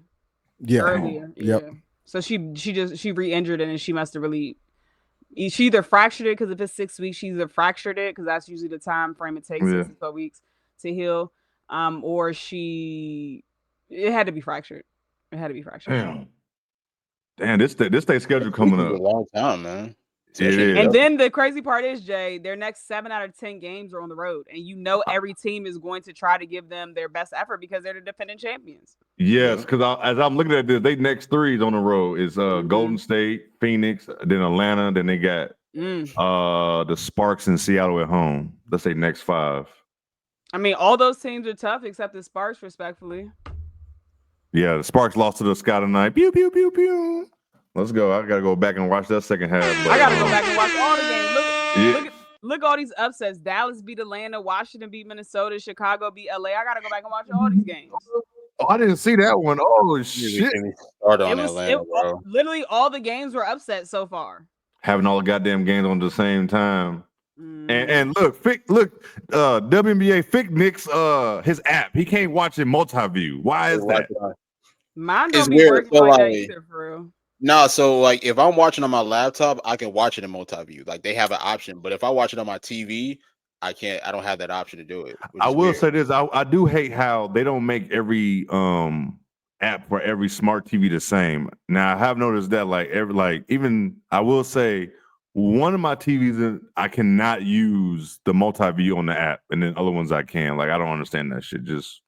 Yeah. Earlier. Yep. Yeah. So she re-injured it, and she must have she either fractured it, because if it's 6 weeks, she either fractured it, because that's usually the time frame it takes 6 to 12 weeks to heal. Or it had to be fractured. Damn, this day schedule coming up. A long time, man. And then the crazy part is, Jay, their next 7 out of 10 games are on the road, and you know every team is going to try to give them their best effort because they're the defending champions. Yes, because as I'm looking at this, they next 3 is on the road. Is Golden State, Phoenix, then Atlanta, then they got the Sparks in Seattle at home. Let's say next 5. I mean, all those teams are tough except the Sparks, respectfully. Yeah, the Sparks lost to the Sky tonight. Pew pew pew pew. Let's go. I gotta go back and watch that second half. But, I gotta go back and watch all the games. Look at all these upsets. Dallas beat Atlanta, Washington beat Minnesota, Chicago beat LA. I gotta go back and watch all these games. Oh, I didn't see that one. Oh shit! Literally all the games were upset so far. Having all the goddamn games on the same time. And look, WNBA Fick Nick's his app. He can't watch it multi-view. Why is that? Mine don't be working like that either, for real. No, so like if I'm watching on my laptop, I can watch it in multi-view. Like they have an option, but if I watch it on my TV, I can't. I don't have that option to do it. I will say this: I do hate how they don't make every app for every smart TV the same. Now I have noticed that even I will say one of my TVs I cannot use the multi-view on the app, and then other ones I can. Like I don't understand that shit. Just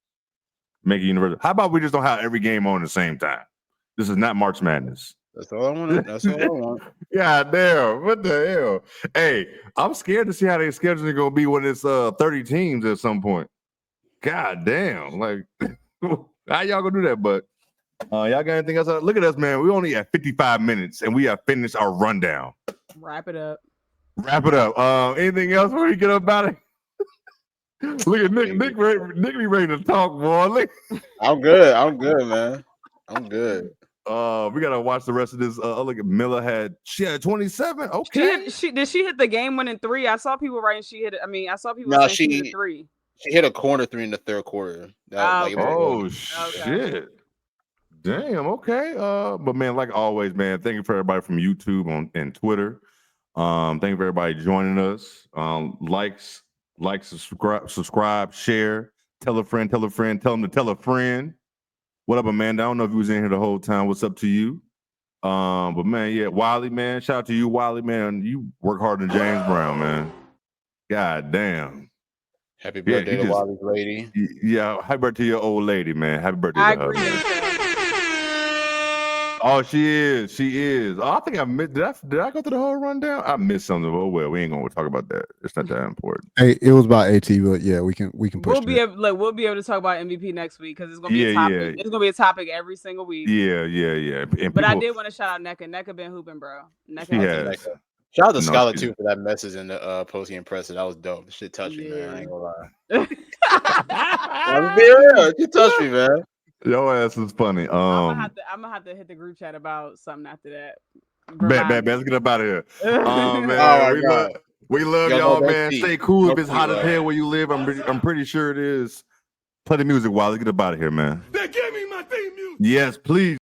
make it universal. How about we just don't have every game on at the same time? This is not March Madness. That's all I want. That's all I want. God damn. What the hell? Hey, I'm scared to see how their schedule is going to be when it's 30 teams at some point. God damn. Like, how y'all going to do that? But y'all got anything else? Look at us, man. We only at 55 minutes, and we have finished our rundown. Wrap it up. Anything else before we get up about it? Look at Nick. Nick be ready to talk, boy. I'm good, man. I'm good. We gotta watch the rest of this. Look at Miller she had 27. Okay. Did she hit the game-winning 3? I saw people writing she hit it. I mean, I saw people saying she hit a 3. She hit a corner 3 in the third quarter. Shit. Damn. Okay. But man, like always, man, thank you for everybody from YouTube and Twitter. Thank you for everybody joining us. Like, subscribe, share, tell a friend, tell them to tell a friend. What up, Amanda? I don't know if you was in here the whole time. What's up to you? But man, yeah, Wiley, man. Shout out to you, Wiley, man. You work harder than James Brown, man. God damn. Happy birthday to Wiley's lady. Yeah, happy birthday to your old lady, man. Happy birthday to her. Oh, she is. Oh, I think I missed. Did I go through the whole rundown? I missed something. Oh well, we ain't gonna talk about that. It's not that important. Hey, it was about AT, but yeah, we can push. We'll be able to talk about MVP next week because it's gonna be a topic. Yeah. It's gonna be a topic every single week. Yeah. But I did want to shout out NECA. NECA been hooping, bro. NECA. Shout out to Scarlett too for that message in the Posty and Press. That was dope. The shit touched me, man. I ain't gonna lie. I'm being real. She touched me, man. Your ass is funny. I'm gonna have to hit the group chat about something after that. Bet. Let's get up out of here. Man, we love y'all, man. Stay cool if it's hot as hell where you live. I'm pretty sure it is. Play the music while let's get up out of here, man. They gave me my theme music. Yes, please.